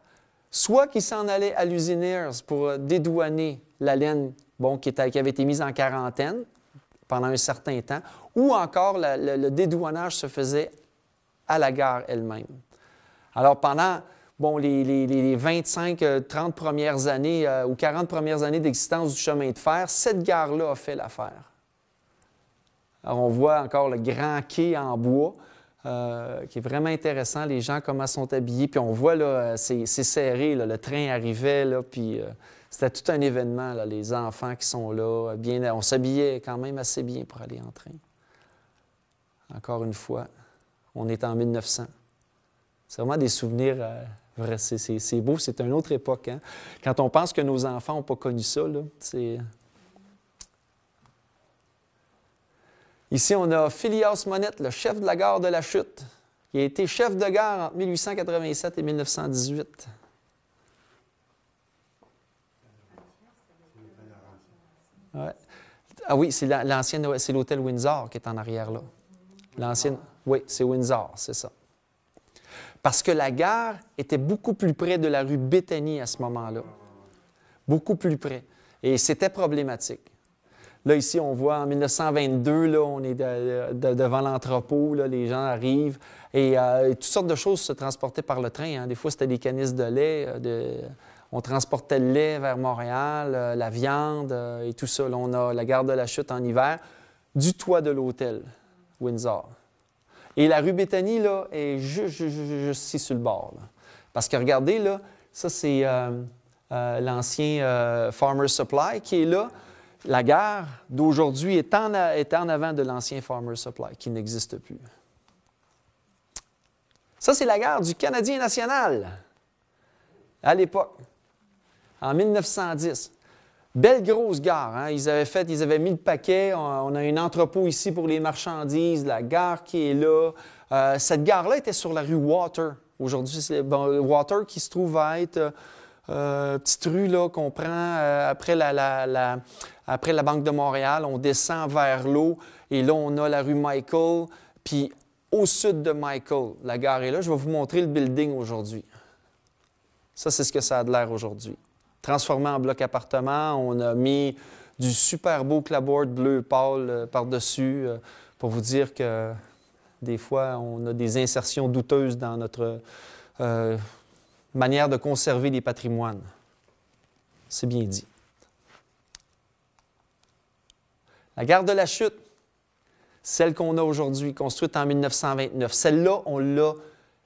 soit qu'il s'en allait à l'usine Ayers pour dédouaner la laine qui avait été mise en quarantaine pendant un certain temps, ou encore le dédouanage se faisait à la gare elle-même. Alors, pendant les 25-30 premières années ou 40 premières années d'existence du chemin de fer, cette gare-là a fait l'affaire. Alors, on voit encore le grand quai en bois, qui est vraiment intéressant. Les gens, comment sont habillés. Puis on voit, là, c'est serré, là, le train arrivait, là, puis c'était tout un événement, là, les enfants qui sont là. On s'habillait quand même assez bien pour aller en train. Encore une fois, on est en 1900. C'est vraiment des souvenirs... c'est beau, c'est une autre époque. Hein? Quand on pense que nos enfants n'ont pas connu ça, là, c'est... Ici, on a Phileas Monette, le chef de la gare de la Chute, qui a été chef de gare entre 1887 et 1918. Ouais. Ah oui, c'est l'ancienne, c'est l'hôtel Windsor qui est en arrière là. L'ancienne, oui, c'est Windsor, c'est ça. Parce que la gare était beaucoup plus près de la rue Béthanie à ce moment-là. Beaucoup plus près. Et c'était problématique. Là, ici, on voit en 1922, là, on est devant l'entrepôt, là, les gens arrivent et toutes sortes de choses se transportaient par le train. Hein. Des fois, c'était des canisses de lait. On transportait le lait vers Montréal, la viande et tout ça. Là, on a la gare de la Chute en hiver, du toit de l'hôtel Windsor. Et la rue Béthanie, là, est juste ici sur le bord. Là. Parce que regardez, là, ça, c'est l'ancien Farmer's Supply qui est là. La gare d'aujourd'hui est en avant de l'ancien Farmer's Supply, qui n'existe plus. Ça, c'est la gare du Canadien national, à l'époque, en 1910. Belle grosse gare, hein? Ils avaient mis le paquet. On a un entrepôt ici pour les marchandises, la gare qui est là. Cette gare-là était sur la rue Water. Aujourd'hui, c'est Water qui se trouve à être petite rue là, qu'on prend après la Banque de Montréal. On descend vers l'eau et là, on a la rue Michael. Puis au sud de Michael, la gare est là. Je vais vous montrer le building aujourd'hui. Ça, c'est ce que ça a de l'air aujourd'hui. Transformé en bloc appartement, on a mis du super beau clapboard bleu pâle par-dessus pour vous dire que des fois, on a des insertions douteuses dans notre manière de conserver les patrimoines. C'est bien dit. La gare de la Chute, celle qu'on a aujourd'hui, construite en 1929, celle-là, on l'a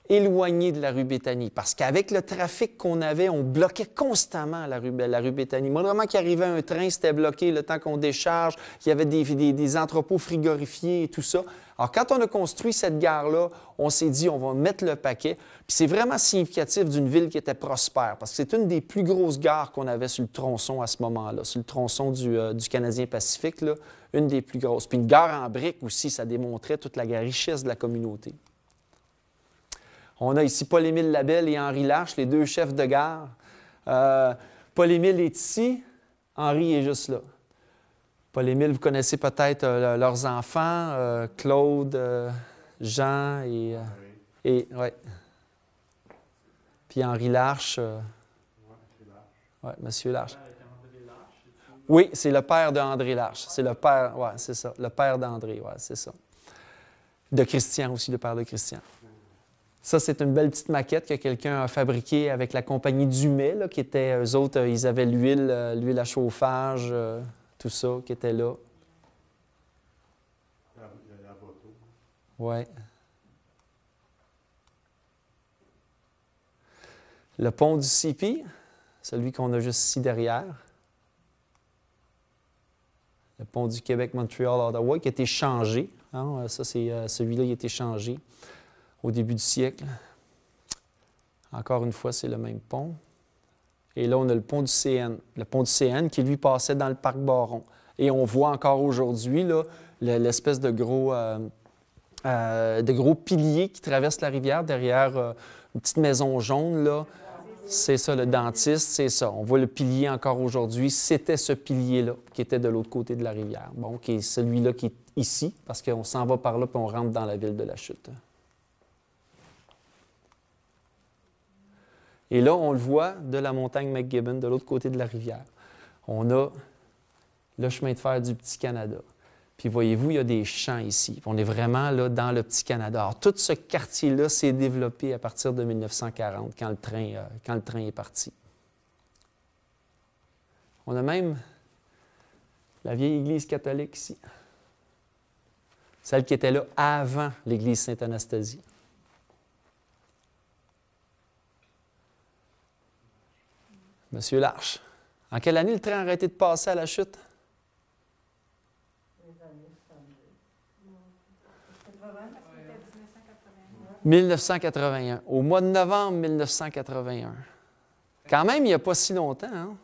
éloignée de la rue Béthanie parce qu'avec le trafic qu'on avait, on bloquait constamment la rue Béthanie. Moindrement qu'il arrivait un train, c'était bloqué le temps qu'on décharge. Il y avait des entrepôts frigorifiés et tout ça. Alors, quand on a construit cette gare-là, on s'est dit, on va mettre le paquet. Puis c'est vraiment significatif d'une ville qui était prospère parce que c'est une des plus grosses gares qu'on avait sur le tronçon à ce moment-là, sur le tronçon du Canadien Pacifique, là, une des plus grosses. Puis une gare en briques aussi, ça démontrait toute la richesse de la communauté. On a ici Paul-Émile Labelle et Henri Larche, les deux chefs de gare. Paul-Émile est ici, Henri est juste là. Paul-Émile, vous connaissez peut-être leurs enfants, Claude, Jean et ouais. Puis Henri Larche. Oui, Monsieur Larche. Oui, c'est le père d'André Larche. C'est le père, oui, c'est ça. Le père d'André, oui, c'est ça. De Christian aussi, le père de Christian. Ça, c'est une belle petite maquette que quelqu'un a fabriquée avec la compagnie Dumais, là, qui était, eux autres, ils avaient l'huile à chauffage, tout ça, qui était là. La photo. Oui. Le pont du CP, celui qu'on a juste ici derrière. Le pont du Québec-Montréal-Ottawa, qui a été changé. Hein? Ça, c'est celui-là, il a été changé au début du siècle. Encore une fois, c'est le même pont. Et là, on a le pont du CN. Le pont du CN qui, lui, passait dans le parc Baron. Et on voit encore aujourd'hui là, l'espèce de gros piliers qui traversent la rivière derrière une petite maison jaune, là. C'est ça, le dentiste, c'est ça. On voit le pilier encore aujourd'hui. C'était ce pilier-là qui était de l'autre côté de la rivière. Bon, qui est celui-là qui est ici, parce qu'on s'en va par là puis on rentre dans la ville de la Chute. Et là, on le voit de la montagne McGibbon, de l'autre côté de la rivière. On a le chemin de fer du Petit-Canada. Puis voyez-vous, il y a des champs ici. On est vraiment là dans le Petit-Canada. Alors, tout ce quartier-là s'est développé à partir de 1940, quand le train est parti. On a même la vieille église catholique ici. Celle qui était là avant l'église Sainte-Anastasie. Monsieur Larche, en quelle année le train a arrêté de passer à la Chute? 1981. Au mois de novembre 1981. Quand même, il n'y a pas si longtemps. Hein?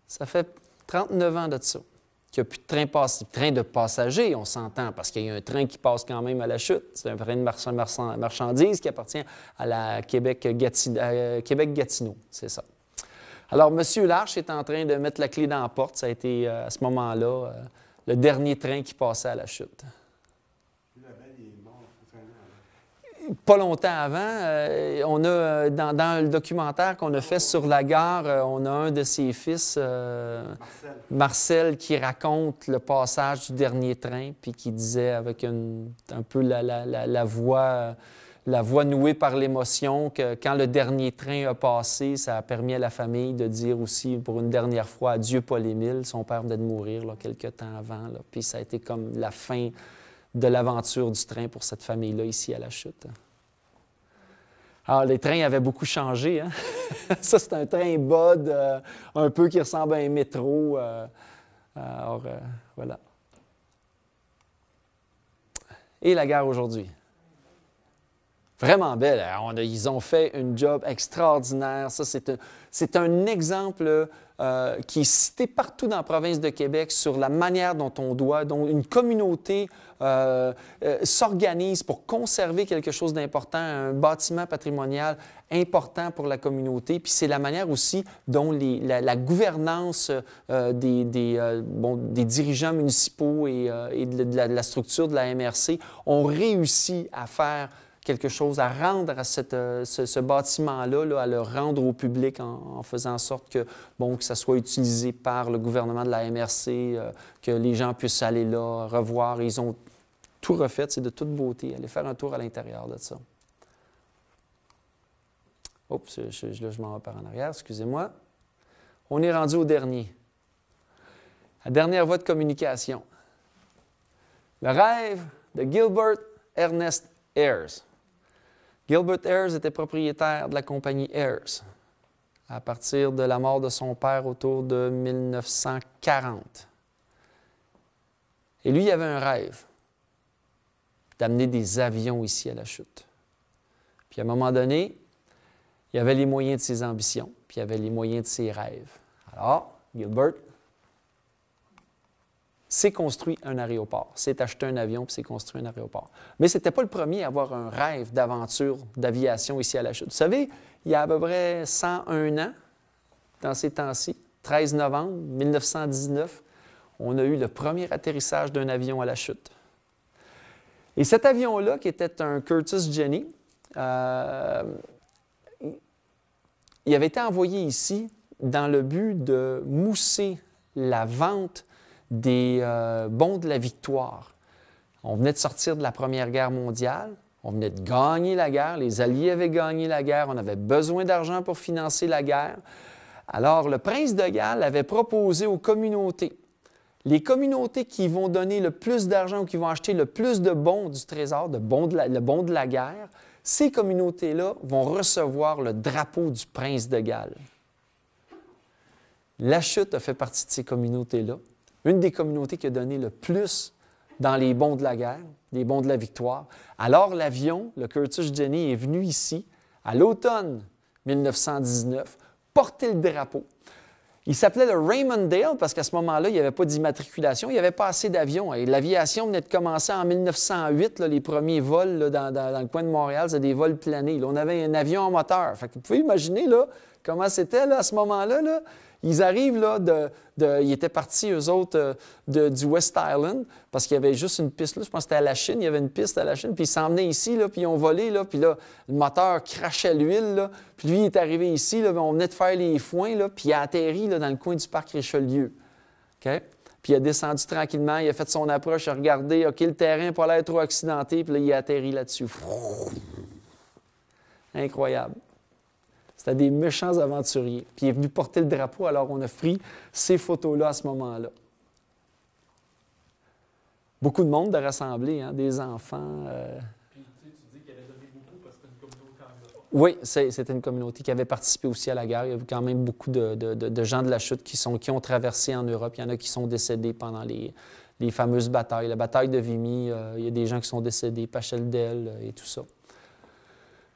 Ça fait 39 ans de ça qu'il n'y a plus de train de passagers, on s'entend, parce qu'il y a un train qui passe quand même à la Chute. C'est un train de marchandises qui appartient à la Québec-Gatineau, c'est ça. Alors, M. Larche est en train de mettre la clé dans la porte. Ça a été, à ce moment-là, le dernier train qui passait à la Chute. pas longtemps avant, on a, dans le documentaire qu'on a fait sur la gare, on a un de ses fils, Marcel, qui raconte le passage du dernier train, puis qui disait avec un peu la voix nouée par l'émotion, que quand le dernier train a passé, ça a permis à la famille de dire aussi pour une dernière fois adieu Paul-Émile. Son père venait de mourir là, quelques temps avant, là, puis ça a été comme la fin de l'aventure du train pour cette famille-là ici à La Chute. Alors, les trains avaient beaucoup changé. Hein? Ça, c'est un train Bud, un peu qui ressemble à un métro. Voilà. Et la gare aujourd'hui? Vraiment belle. Ils ont fait un job extraordinaire. Ça, c'est un exemple qui est cité partout dans la province de Québec sur la manière dont dont une communauté s'organise pour conserver quelque chose d'important, un bâtiment patrimonial important pour la communauté. Puis c'est la manière aussi dont la gouvernance des dirigeants municipaux et de la structure de la MRC ont réussi à faire quelque chose, à rendre à ce bâtiment-là, là, à le rendre au public en faisant en sorte que ça soit utilisé par le gouvernement de la MRC, que les gens puissent aller là, revoir. Ils ont tout refait, c'est de toute beauté. Allez faire un tour à l'intérieur de ça. Oups, là, je m'en vais par en arrière, excusez-moi. On est rendu au dernier. La dernière voie de communication. Le rêve de Gilbert Ernest Ayres. Gilbert Ayres était propriétaire de la compagnie Ayres à partir de la mort de son père autour de 1940. Et lui, il avait un rêve d'amener des avions ici à La Chute. Puis à un moment donné, il avait les moyens de ses ambitions, puis il avait les moyens de ses rêves. Alors, Gilbert s'est construit un aéroport, s'est acheté un avion, puis s'est construit un aéroport. Mais ce n'était pas le premier à avoir un rêve d'aventure, d'aviation ici à La Chute. Vous savez, il y a à peu près 101 ans, dans ces temps-ci, 13 novembre 1919, on a eu le premier atterrissage d'un avion à La Chute. Et cet avion-là, qui était un Curtiss Jenny, il avait été envoyé ici dans le but de mousser la vente des bons de la victoire. On venait de sortir de la Première Guerre mondiale, on venait de gagner la guerre, les Alliés avaient gagné la guerre, on avait besoin d'argent pour financer la guerre. Alors, le prince de Galles avait proposé aux communautés, les communautés qui vont donner le plus d'argent ou qui vont acheter le plus de bons du trésor, le bon de la guerre, ces communautés-là vont recevoir le drapeau du prince de Galles. La Chute a fait partie de ces communautés-là. Une des communautés qui a donné le plus dans les bons de la guerre, les bons de la victoire. Alors, l'avion, le Curtiss Jenny, est venu ici, à l'automne 1919, porter le drapeau. Il s'appelait le Raymond Dale parce qu'à ce moment-là, il n'y avait pas d'immatriculation, il n'y avait pas assez d'avions. Et l'aviation venait de commencer en 1908, là, les premiers vols là, dans le coin de Montréal, c'était des vols planés. Là, on avait un avion en moteur. Fait que vous pouvez imaginer là, comment c'était là, à ce moment-là. Là. Ils arrivent, là, ils étaient partis, eux autres, du West Island, parce qu'il y avait juste une piste là. Je pense que c'était à la Chine, il y avait une piste à la Chine, puis ils s'en venaient ici, là, puis ils ont volé, là, puis là, le moteur crachait l'huile, là, puis lui, il est arrivé ici, là, on venait de faire les foins, là, puis il a atterri là, dans le coin du parc Richelieu. OK? Puis il a descendu tranquillement, il a fait son approche, il a regardé, OK, le terrain n'a pas l'air trop accidenté, puis là, il a atterri là-dessus. Incroyable. C'était des méchants aventuriers. Puis il est venu porter le drapeau, alors on a pris ces photos-là à ce moment-là. Beaucoup de monde de rassembler, hein, des enfants. Puis tu dis qu'il avait donné beaucoup parce que c'était une communauté anglophone. Oui, c'était une communauté qui avait participé aussi à la guerre. Il y a eu quand même beaucoup de gens de la Chute qui ont traversé en Europe. Il y en a qui sont décédés pendant les fameuses batailles. La bataille de Vimy, il y a des gens qui sont décédés, Pacheldel et tout ça.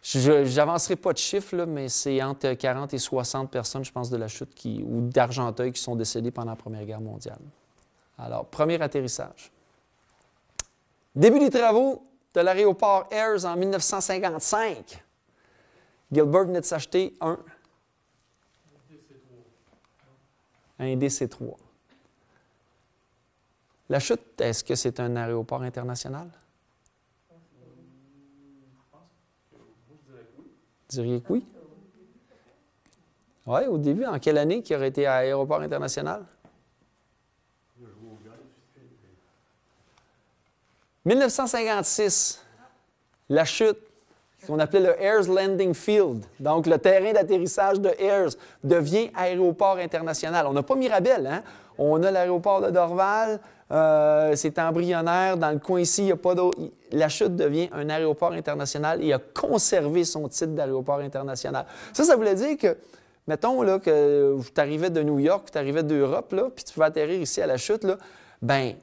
Je n'avancerai pas de chiffres, là, mais c'est entre 40 et 60 personnes, je pense, de la Chute ou d'Argenteuil qui sont décédées pendant la Première Guerre mondiale. Alors, premier atterrissage. Début des travaux de l'aéroport Ayres en 1955. Gilbert venait de s'acheter un DC-3. La Chute, est-ce que c'est un aéroport international? diriez que oui? Oui, au début. En quelle année qu'il aurait été à l'aéroport international? 1956, la chute, qu'on appelait le Ayers Landing Field, donc le terrain d'atterrissage de Ayers, devient aéroport international. On n'a pas Mirabel, hein? On a l'aéroport de Dorval, c'est embryonnaire, dans le coin ici, il n'y a pas d'autre. La chute devient un aéroport international et a conservé son titre d'aéroport international. Ça voulait dire que, mettons là, que tu arrivais de New York, tu arrivais d'Europe, là, puis tu vas atterrir ici à la chute, là, ben,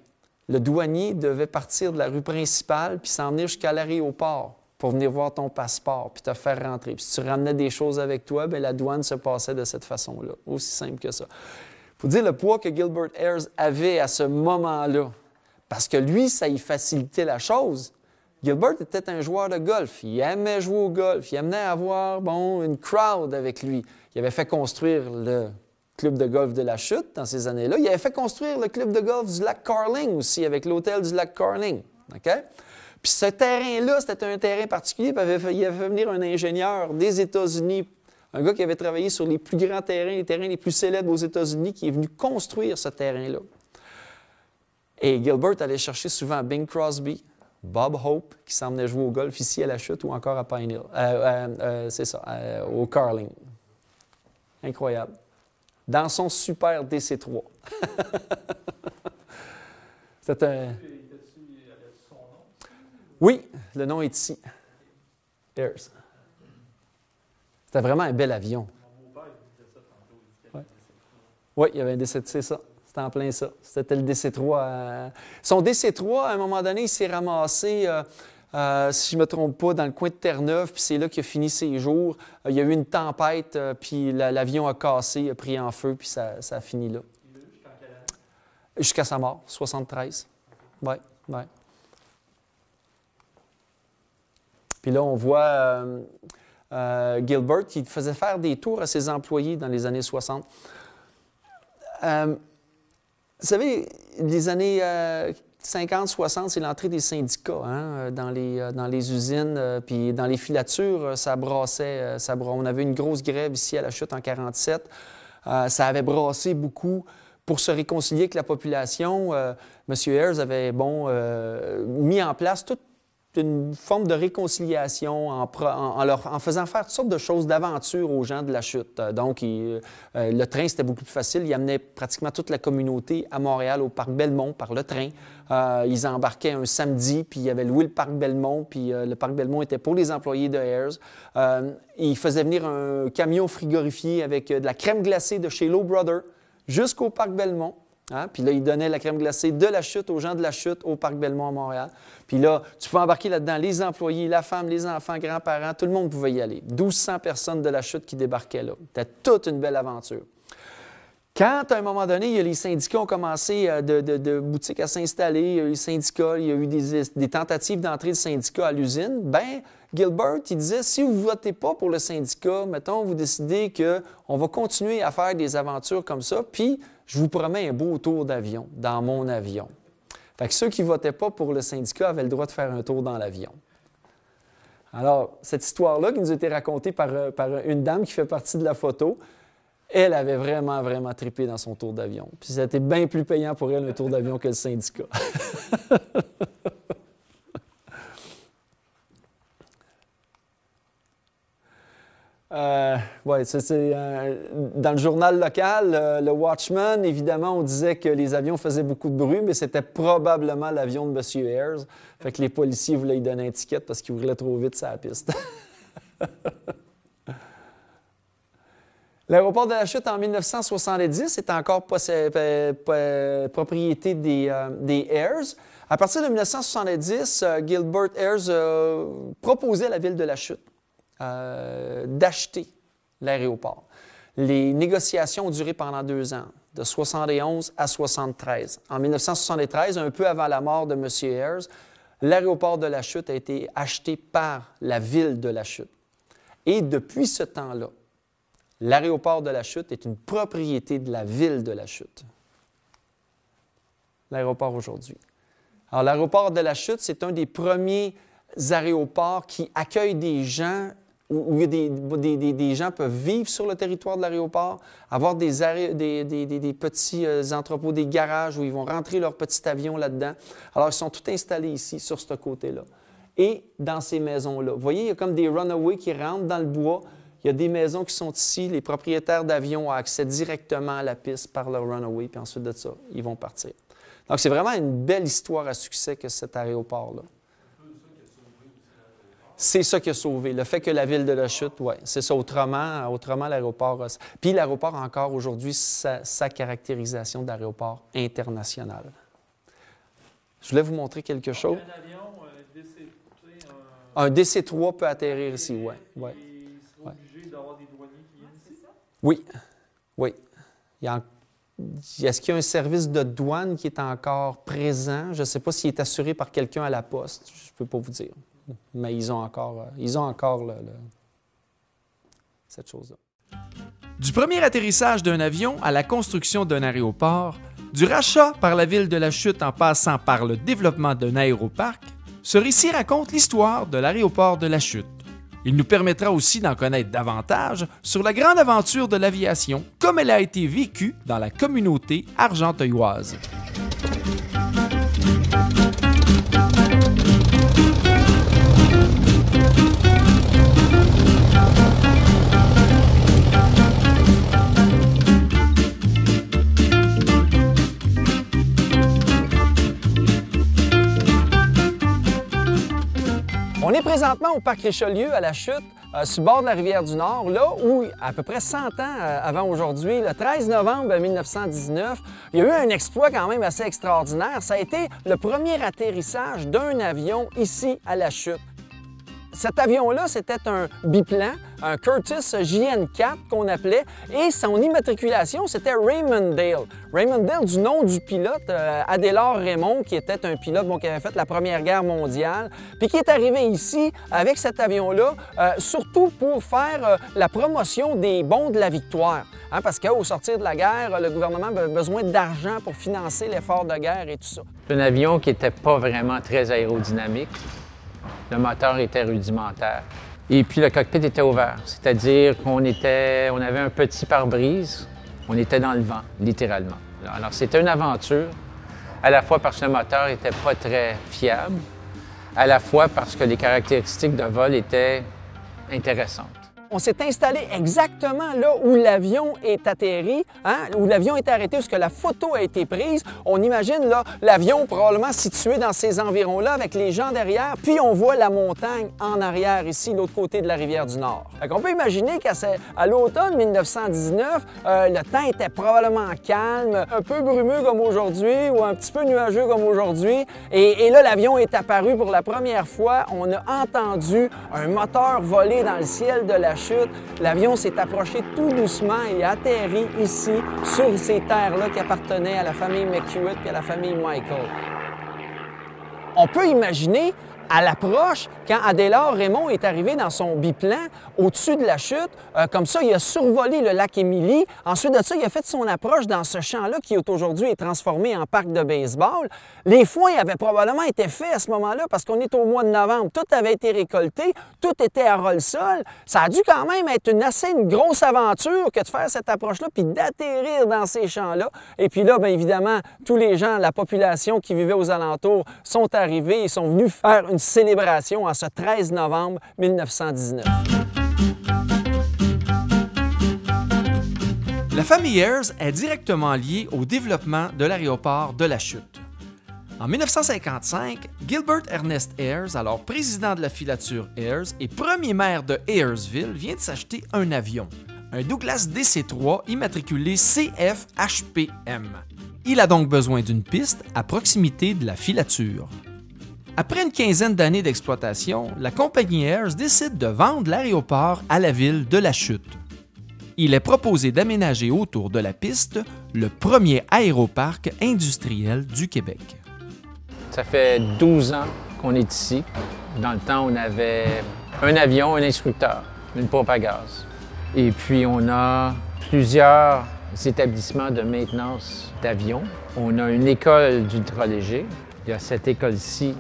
le douanier devait partir de la rue principale puis s'en venir jusqu'à l'aéroport pour venir voir ton passeport puis te faire rentrer. Puis si tu ramenais des choses avec toi, bien, la douane se passait de cette façon-là. Aussi simple que ça. Il faut dire le poids que Gilbert Ayers avait à ce moment-là. Parce que lui, ça y facilitait la chose. Gilbert était un joueur de golf. Il aimait jouer au golf. Il aimait avoir, une crowd avec lui. Il avait fait construire le club de golf de la Chute dans ces années-là. Il avait fait construire le club de golf du lac Carling aussi, avec l'hôtel du lac Carling. OK? Puis ce terrain-là, c'était un terrain particulier. Il avait fait venir un ingénieur des États-Unis, un gars qui avait travaillé sur les plus grands terrains, les terrains les plus célèbres aux États-Unis, qui est venu construire ce terrain-là. Et Gilbert allait chercher souvent Bing Crosby, Bob Hope, qui s'en venait jouer au golf ici à la Chute ou encore à Pine Hill. C'est ça, au Carling. Incroyable. Dans son super DC-3. C'est un... Oui, le nom est ici. Ayers. C'était vraiment un bel avion. Oui, il y avait un DC-3, c'est ça. C'était en plein ça. C'était le DC-3. Son DC-3, à un moment donné, il s'est ramassé, si je ne me trompe pas, dans le coin de Terre-Neuve, puis c'est là qu'il a fini ses jours. Il y a eu une tempête, puis l'avion a cassé, il a pris en feu, puis ça a fini là. Jusqu'à sa mort, 73. Oui, oui. Puis là, on voit Gilbert qui faisait faire des tours à ses employés dans les années 60. Vous savez, les années 50-60, c'est l'entrée des syndicats dans les usines, puis dans les filatures, ça brassait. On avait une grosse grève ici à la Chute en 1947. Ça avait brassé beaucoup. Pour se réconcilier avec la population, M. Ayers avait mis en place toute une forme de réconciliation en faisant faire toutes sortes de choses d'aventure aux gens de la Chute. Donc, le train, c'était beaucoup plus facile. Il amenait pratiquement toute la communauté à Montréal, au Parc Belmont, par le train. Ils embarquaient un samedi, puis ils avaient loué le Parc Belmont, puis le Parc Belmont était pour les employés de Ayers. Ils faisaient venir un camion frigorifié avec de la crème glacée de chez Low Brother jusqu'au Parc Belmont. Puis là, ils donnaient la crème glacée de la Chute aux gens de la Chute au Parc Belmont à Montréal. Puis là, tu peux embarquer là-dedans les employés, la femme, les enfants, grands-parents, tout le monde pouvait y aller. 1200 personnes de la Chute qui débarquaient là. C'était toute une belle aventure. Quand, à un moment donné, les syndicats ont commencé de boutiques à s'installer, il y a eu les syndicats, il y a eu des tentatives d'entrée de syndicats à l'usine, bien, Gilbert, il disait, si vous ne votez pas pour le syndicat, mettons, vous décidez qu'on va continuer à faire des aventures comme ça, puis je vous promets un beau tour d'avion dans mon avion. Fait que ceux qui ne votaient pas pour le syndicat avaient le droit de faire un tour dans l'avion. Alors, cette histoire-là qui nous a été racontée par une dame qui fait partie de la photo, elle avait vraiment, vraiment trippé dans son tour d'avion. Puis c'était bien plus payant pour elle un tour d'avion que le syndicat. Dans le journal local, le Watchman, évidemment, on disait que les avions faisaient beaucoup de bruit, mais c'était probablement l'avion de M. Ayers. Fait que les policiers voulaient lui donner un ticket parce qu'il roulait trop vite sur la piste. L'aéroport de la Chute, en 1970, est encore propriété des Ayers. À partir de 1970, Gilbert Ayers proposait à la ville de la Chute d'acheter l'aéroport. Les négociations ont duré pendant 2 ans, de 71 à 73. En 1973, un peu avant la mort de M. Ayers, l'aéroport de la Chute a été acheté par la ville de la Chute. Et depuis ce temps-là, l'aéroport de la Chute est une propriété de la ville de la Chute. L'aéroport aujourd'hui. Alors, l'aéroport de la Chute, c'est un des premiers aéroports qui accueille des gens où il y a des gens peuvent vivre sur le territoire de l'aéroport, avoir des petits entrepôts, des garages où ils vont rentrer leur petit avion là-dedans. Alors, ils sont tous installés ici, sur ce côté-là. Et dans ces maisons-là. Vous voyez, il y a comme des runaways qui rentrent dans le bois. Il y a des maisons qui sont ici. Les propriétaires d'avions ont accès directement à la piste par leur runaway, puis ensuite de ça, ils vont partir. Donc, c'est vraiment une belle histoire à succès que cet aéroport-là. C'est ça qui a sauvé. Le fait que la ville de la Chute, oui, c'est ça. Autrement l'aéroport... Puis l'aéroport a encore aujourd'hui sa caractérisation d'aéroport international. Je voulais vous montrer quelque chose. Un avion, Un DC-3 peut atterrir ici, oui. Ouais. Il sera obligé d'avoir des douaniers qui viennent ici? Oui, oui. Est-ce qu'il y a un service de douane qui est encore présent? Je ne sais pas s'il est assuré par quelqu'un à la poste. Je ne peux pas vous dire. Mais ils ont encore cette chose-là. Du premier atterrissage d'un avion à la construction d'un aéroport, du rachat par la ville de la Chute en passant par le développement d'un aéroparc, ce récit raconte l'histoire de l'aéroport de la Chute. Il nous permettra aussi d'en connaître davantage sur la grande aventure de l'aviation comme elle a été vécue dans la communauté argenteuilloise. On est présentement au Parc Richelieu, à la Chute, sur le bord de la rivière du Nord, là où, à peu près 100 ans avant aujourd'hui, le 13 novembre 1919, il y a eu un exploit quand même assez extraordinaire. Ça a été le premier atterrissage d'un avion ici à la Chute. Cet avion-là, c'était un biplan, un Curtiss JN4 qu'on appelait, et son immatriculation, c'était Raymond Dale. Raymond Dale, du nom du pilote, Adélard Raymond, qui était un pilote qui avait fait la Première Guerre mondiale, puis qui est arrivé ici avec cet avion-là, surtout pour faire la promotion des bons de la victoire. Hein, parce qu'au sortir de la guerre, le gouvernement avait besoin d'argent pour financer l'effort de guerre et tout ça. Un avion qui n'était pas vraiment très aérodynamique. Le moteur était rudimentaire. Et puis le cockpit était ouvert, c'est-à-dire qu'on avait un petit pare-brise, on était dans le vent, littéralement. Alors c'était une aventure, à la fois parce que le moteur n'était pas très fiable, à la fois parce que les caractéristiques de vol étaient intéressantes. On s'est installé exactement là où l'avion est atterri, hein, où l'avion est arrêté, où la photo a été prise. On imagine là l'avion probablement situé dans ces environs-là avec les gens derrière, puis on voit la montagne en arrière ici, l'autre côté de la rivière du Nord. On peut imaginer qu'à l'automne 1919, le temps était probablement calme, un peu brumeux comme aujourd'hui ou un petit peu nuageux comme aujourd'hui. Et là, l'avion est apparu pour la première fois. On a entendu un moteur voler dans le ciel de la Chute. L'avion s'est approché tout doucement et a atterri ici, sur ces terres-là qui appartenaient à la famille McHewitt et à la famille Michael. On peut imaginer, à l'approche, quand Adélard Raymond est arrivé dans son biplan au-dessus de la Chute, comme ça, il a survolé le lac Émilie. Ensuite de ça, il a fait son approche dans ce champ-là qui aujourd'hui est transformé en parc de baseball. Les foins avaient probablement été faits à ce moment-là parce qu'on est au mois de novembre. Tout avait été récolté, tout était à ras-le-sol. Ça a dû quand même être une grosse aventure que de faire cette approche-là puis d'atterrir dans ces champs-là. Et puis là, bien évidemment, tous les gens, la population qui vivait aux alentours sont arrivés et sont venus faire une célébration en ce 13 novembre 1919. La famille Ayers est directement liée au développement de l'aéroport de la Chute. En 1955, Gilbert Ernest Ayers, alors président de la filature Ayers et premier maire de Ayersville, vient de s'acheter un avion, un Douglas DC-3 immatriculé CFHPM. Il a donc besoin d'une piste à proximité de la filature. Après une quinzaine d'années d'exploitation, la compagnie Ayers décide de vendre l'aéroport à la ville de la Chute. Il est proposé d'aménager autour de la piste le premier aéroparc industriel du Québec. Ça fait 12 ans qu'on est ici. Dans le temps, on avait un avion, un instructeur, une pompe à gaz. Et puis, on a plusieurs établissements de maintenance d'avions. On a une école d'ultraléger. Il y a cette école-ci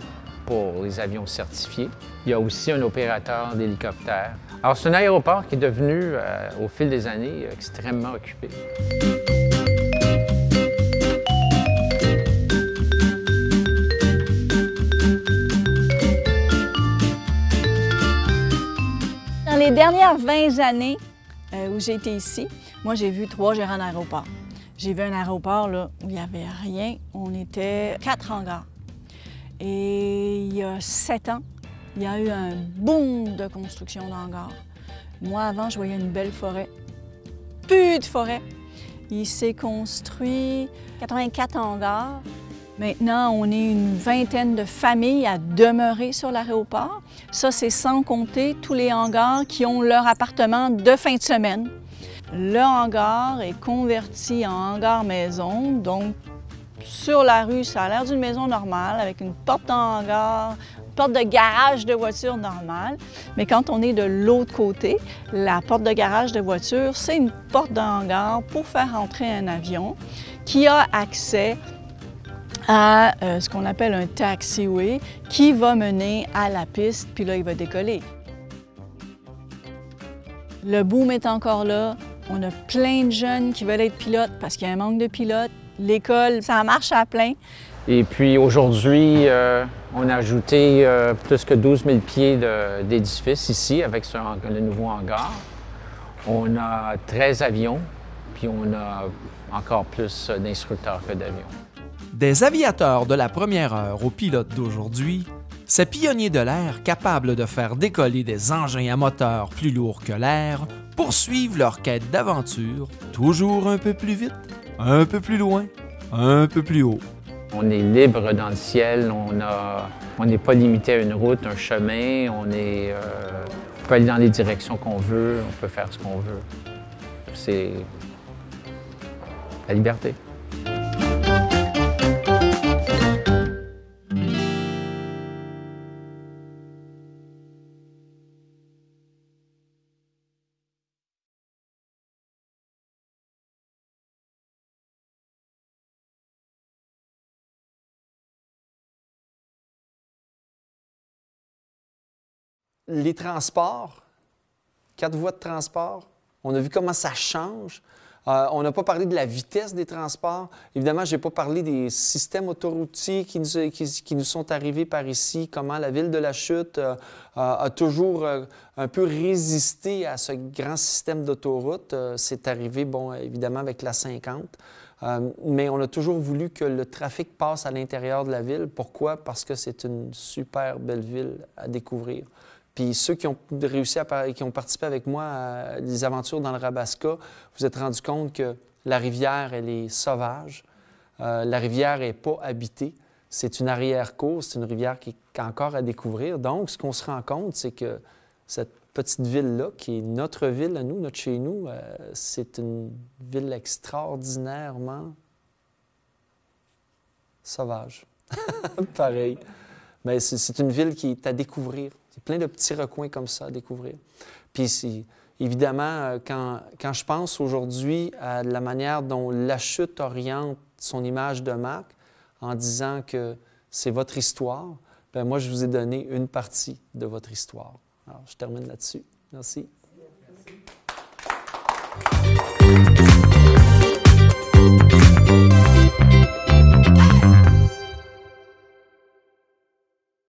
pour les avions certifiés. Il y a aussi un opérateur d'hélicoptère. Alors, c'est un aéroport qui est devenu, au fil des années, extrêmement occupé. Dans les dernières 20 années où j'ai été ici, moi, j'ai vu 3 gérants d'aéroport. J'ai vu un aéroport là, où il n'y avait rien. On était 4 hangars. Et il y a 7 ans, il y a eu un boom de construction d'hangars. Moi, avant, je voyais une belle forêt. Plus de forêt. Il s'est construit 84 hangars. Maintenant, on est une vingtaine de familles à demeurer sur l'aéroport. Ça, c'est sans compter tous les hangars qui ont leur appartement de fin de semaine. Le hangar est converti en hangar maison, donc sur la rue, ça a l'air d'une maison normale avec une porte d'hangar, une porte de garage de voiture normale. Mais quand on est de l'autre côté, la porte de garage de voiture, c'est une porte de hangar pour faire entrer un avion qui a accès à ce qu'on appelle un taxiway qui va mener à la piste, puis là, il va décoller. Le boom est encore là. On a plein de jeunes qui veulent être pilotes parce qu'il y a un manque de pilotes. L'école, ça marche à plein. Et puis aujourd'hui, on a ajouté plus que 12 000 pieds d'édifice ici avec le nouveau hangar. On a 13 avions, puis on a encore plus d'instructeurs que d'avions. Des aviateurs de la première heure aux pilotes d'aujourd'hui, ces pionniers de l'air capables de faire décoller des engins à moteur plus lourds que l'air poursuivent leur quête d'aventure toujours un peu plus vite, un peu plus loin, un peu plus haut. On est libre dans le ciel, on n'est pas limité à une route, un chemin, on peut aller dans les directions qu'on veut, on peut faire ce qu'on veut. C'est la liberté. Les transports, 4 voies de transport, on a vu comment ça change. On n'a pas parlé de la vitesse des transports. Évidemment, je n'ai pas parlé des systèmes autoroutiers qui nous sont arrivés par ici, comment la ville de la Chute a toujours un peu résisté à ce grand système d'autoroute. C'est arrivé, bon, évidemment, avec la 50. Mais on a toujours voulu que le trafic passe à l'intérieur de la ville. Pourquoi? Parce que c'est une super belle ville à découvrir. Puis ceux qui ont réussi qui ont participé avec moi à des aventures dans le Rabasca, vous êtes rendu compte que la rivière, elle est sauvage. La rivière n'est pas habitée. C'est une arrière-cour, c'est une rivière qui est encore à découvrir. Donc, ce qu'on se rend compte, c'est que cette petite ville-là, qui est notre ville à nous, notre chez nous, c'est une ville extraordinairement sauvage. Pareil. Mais c'est une ville qui est à découvrir. C'est plein de petits recoins comme ça à découvrir. Puis évidemment, quand je pense aujourd'hui à la manière dont La Chute oriente son image de marque en disant que c'est votre histoire, bien moi, je vous ai donné une partie de votre histoire. Alors, je termine là-dessus. Merci.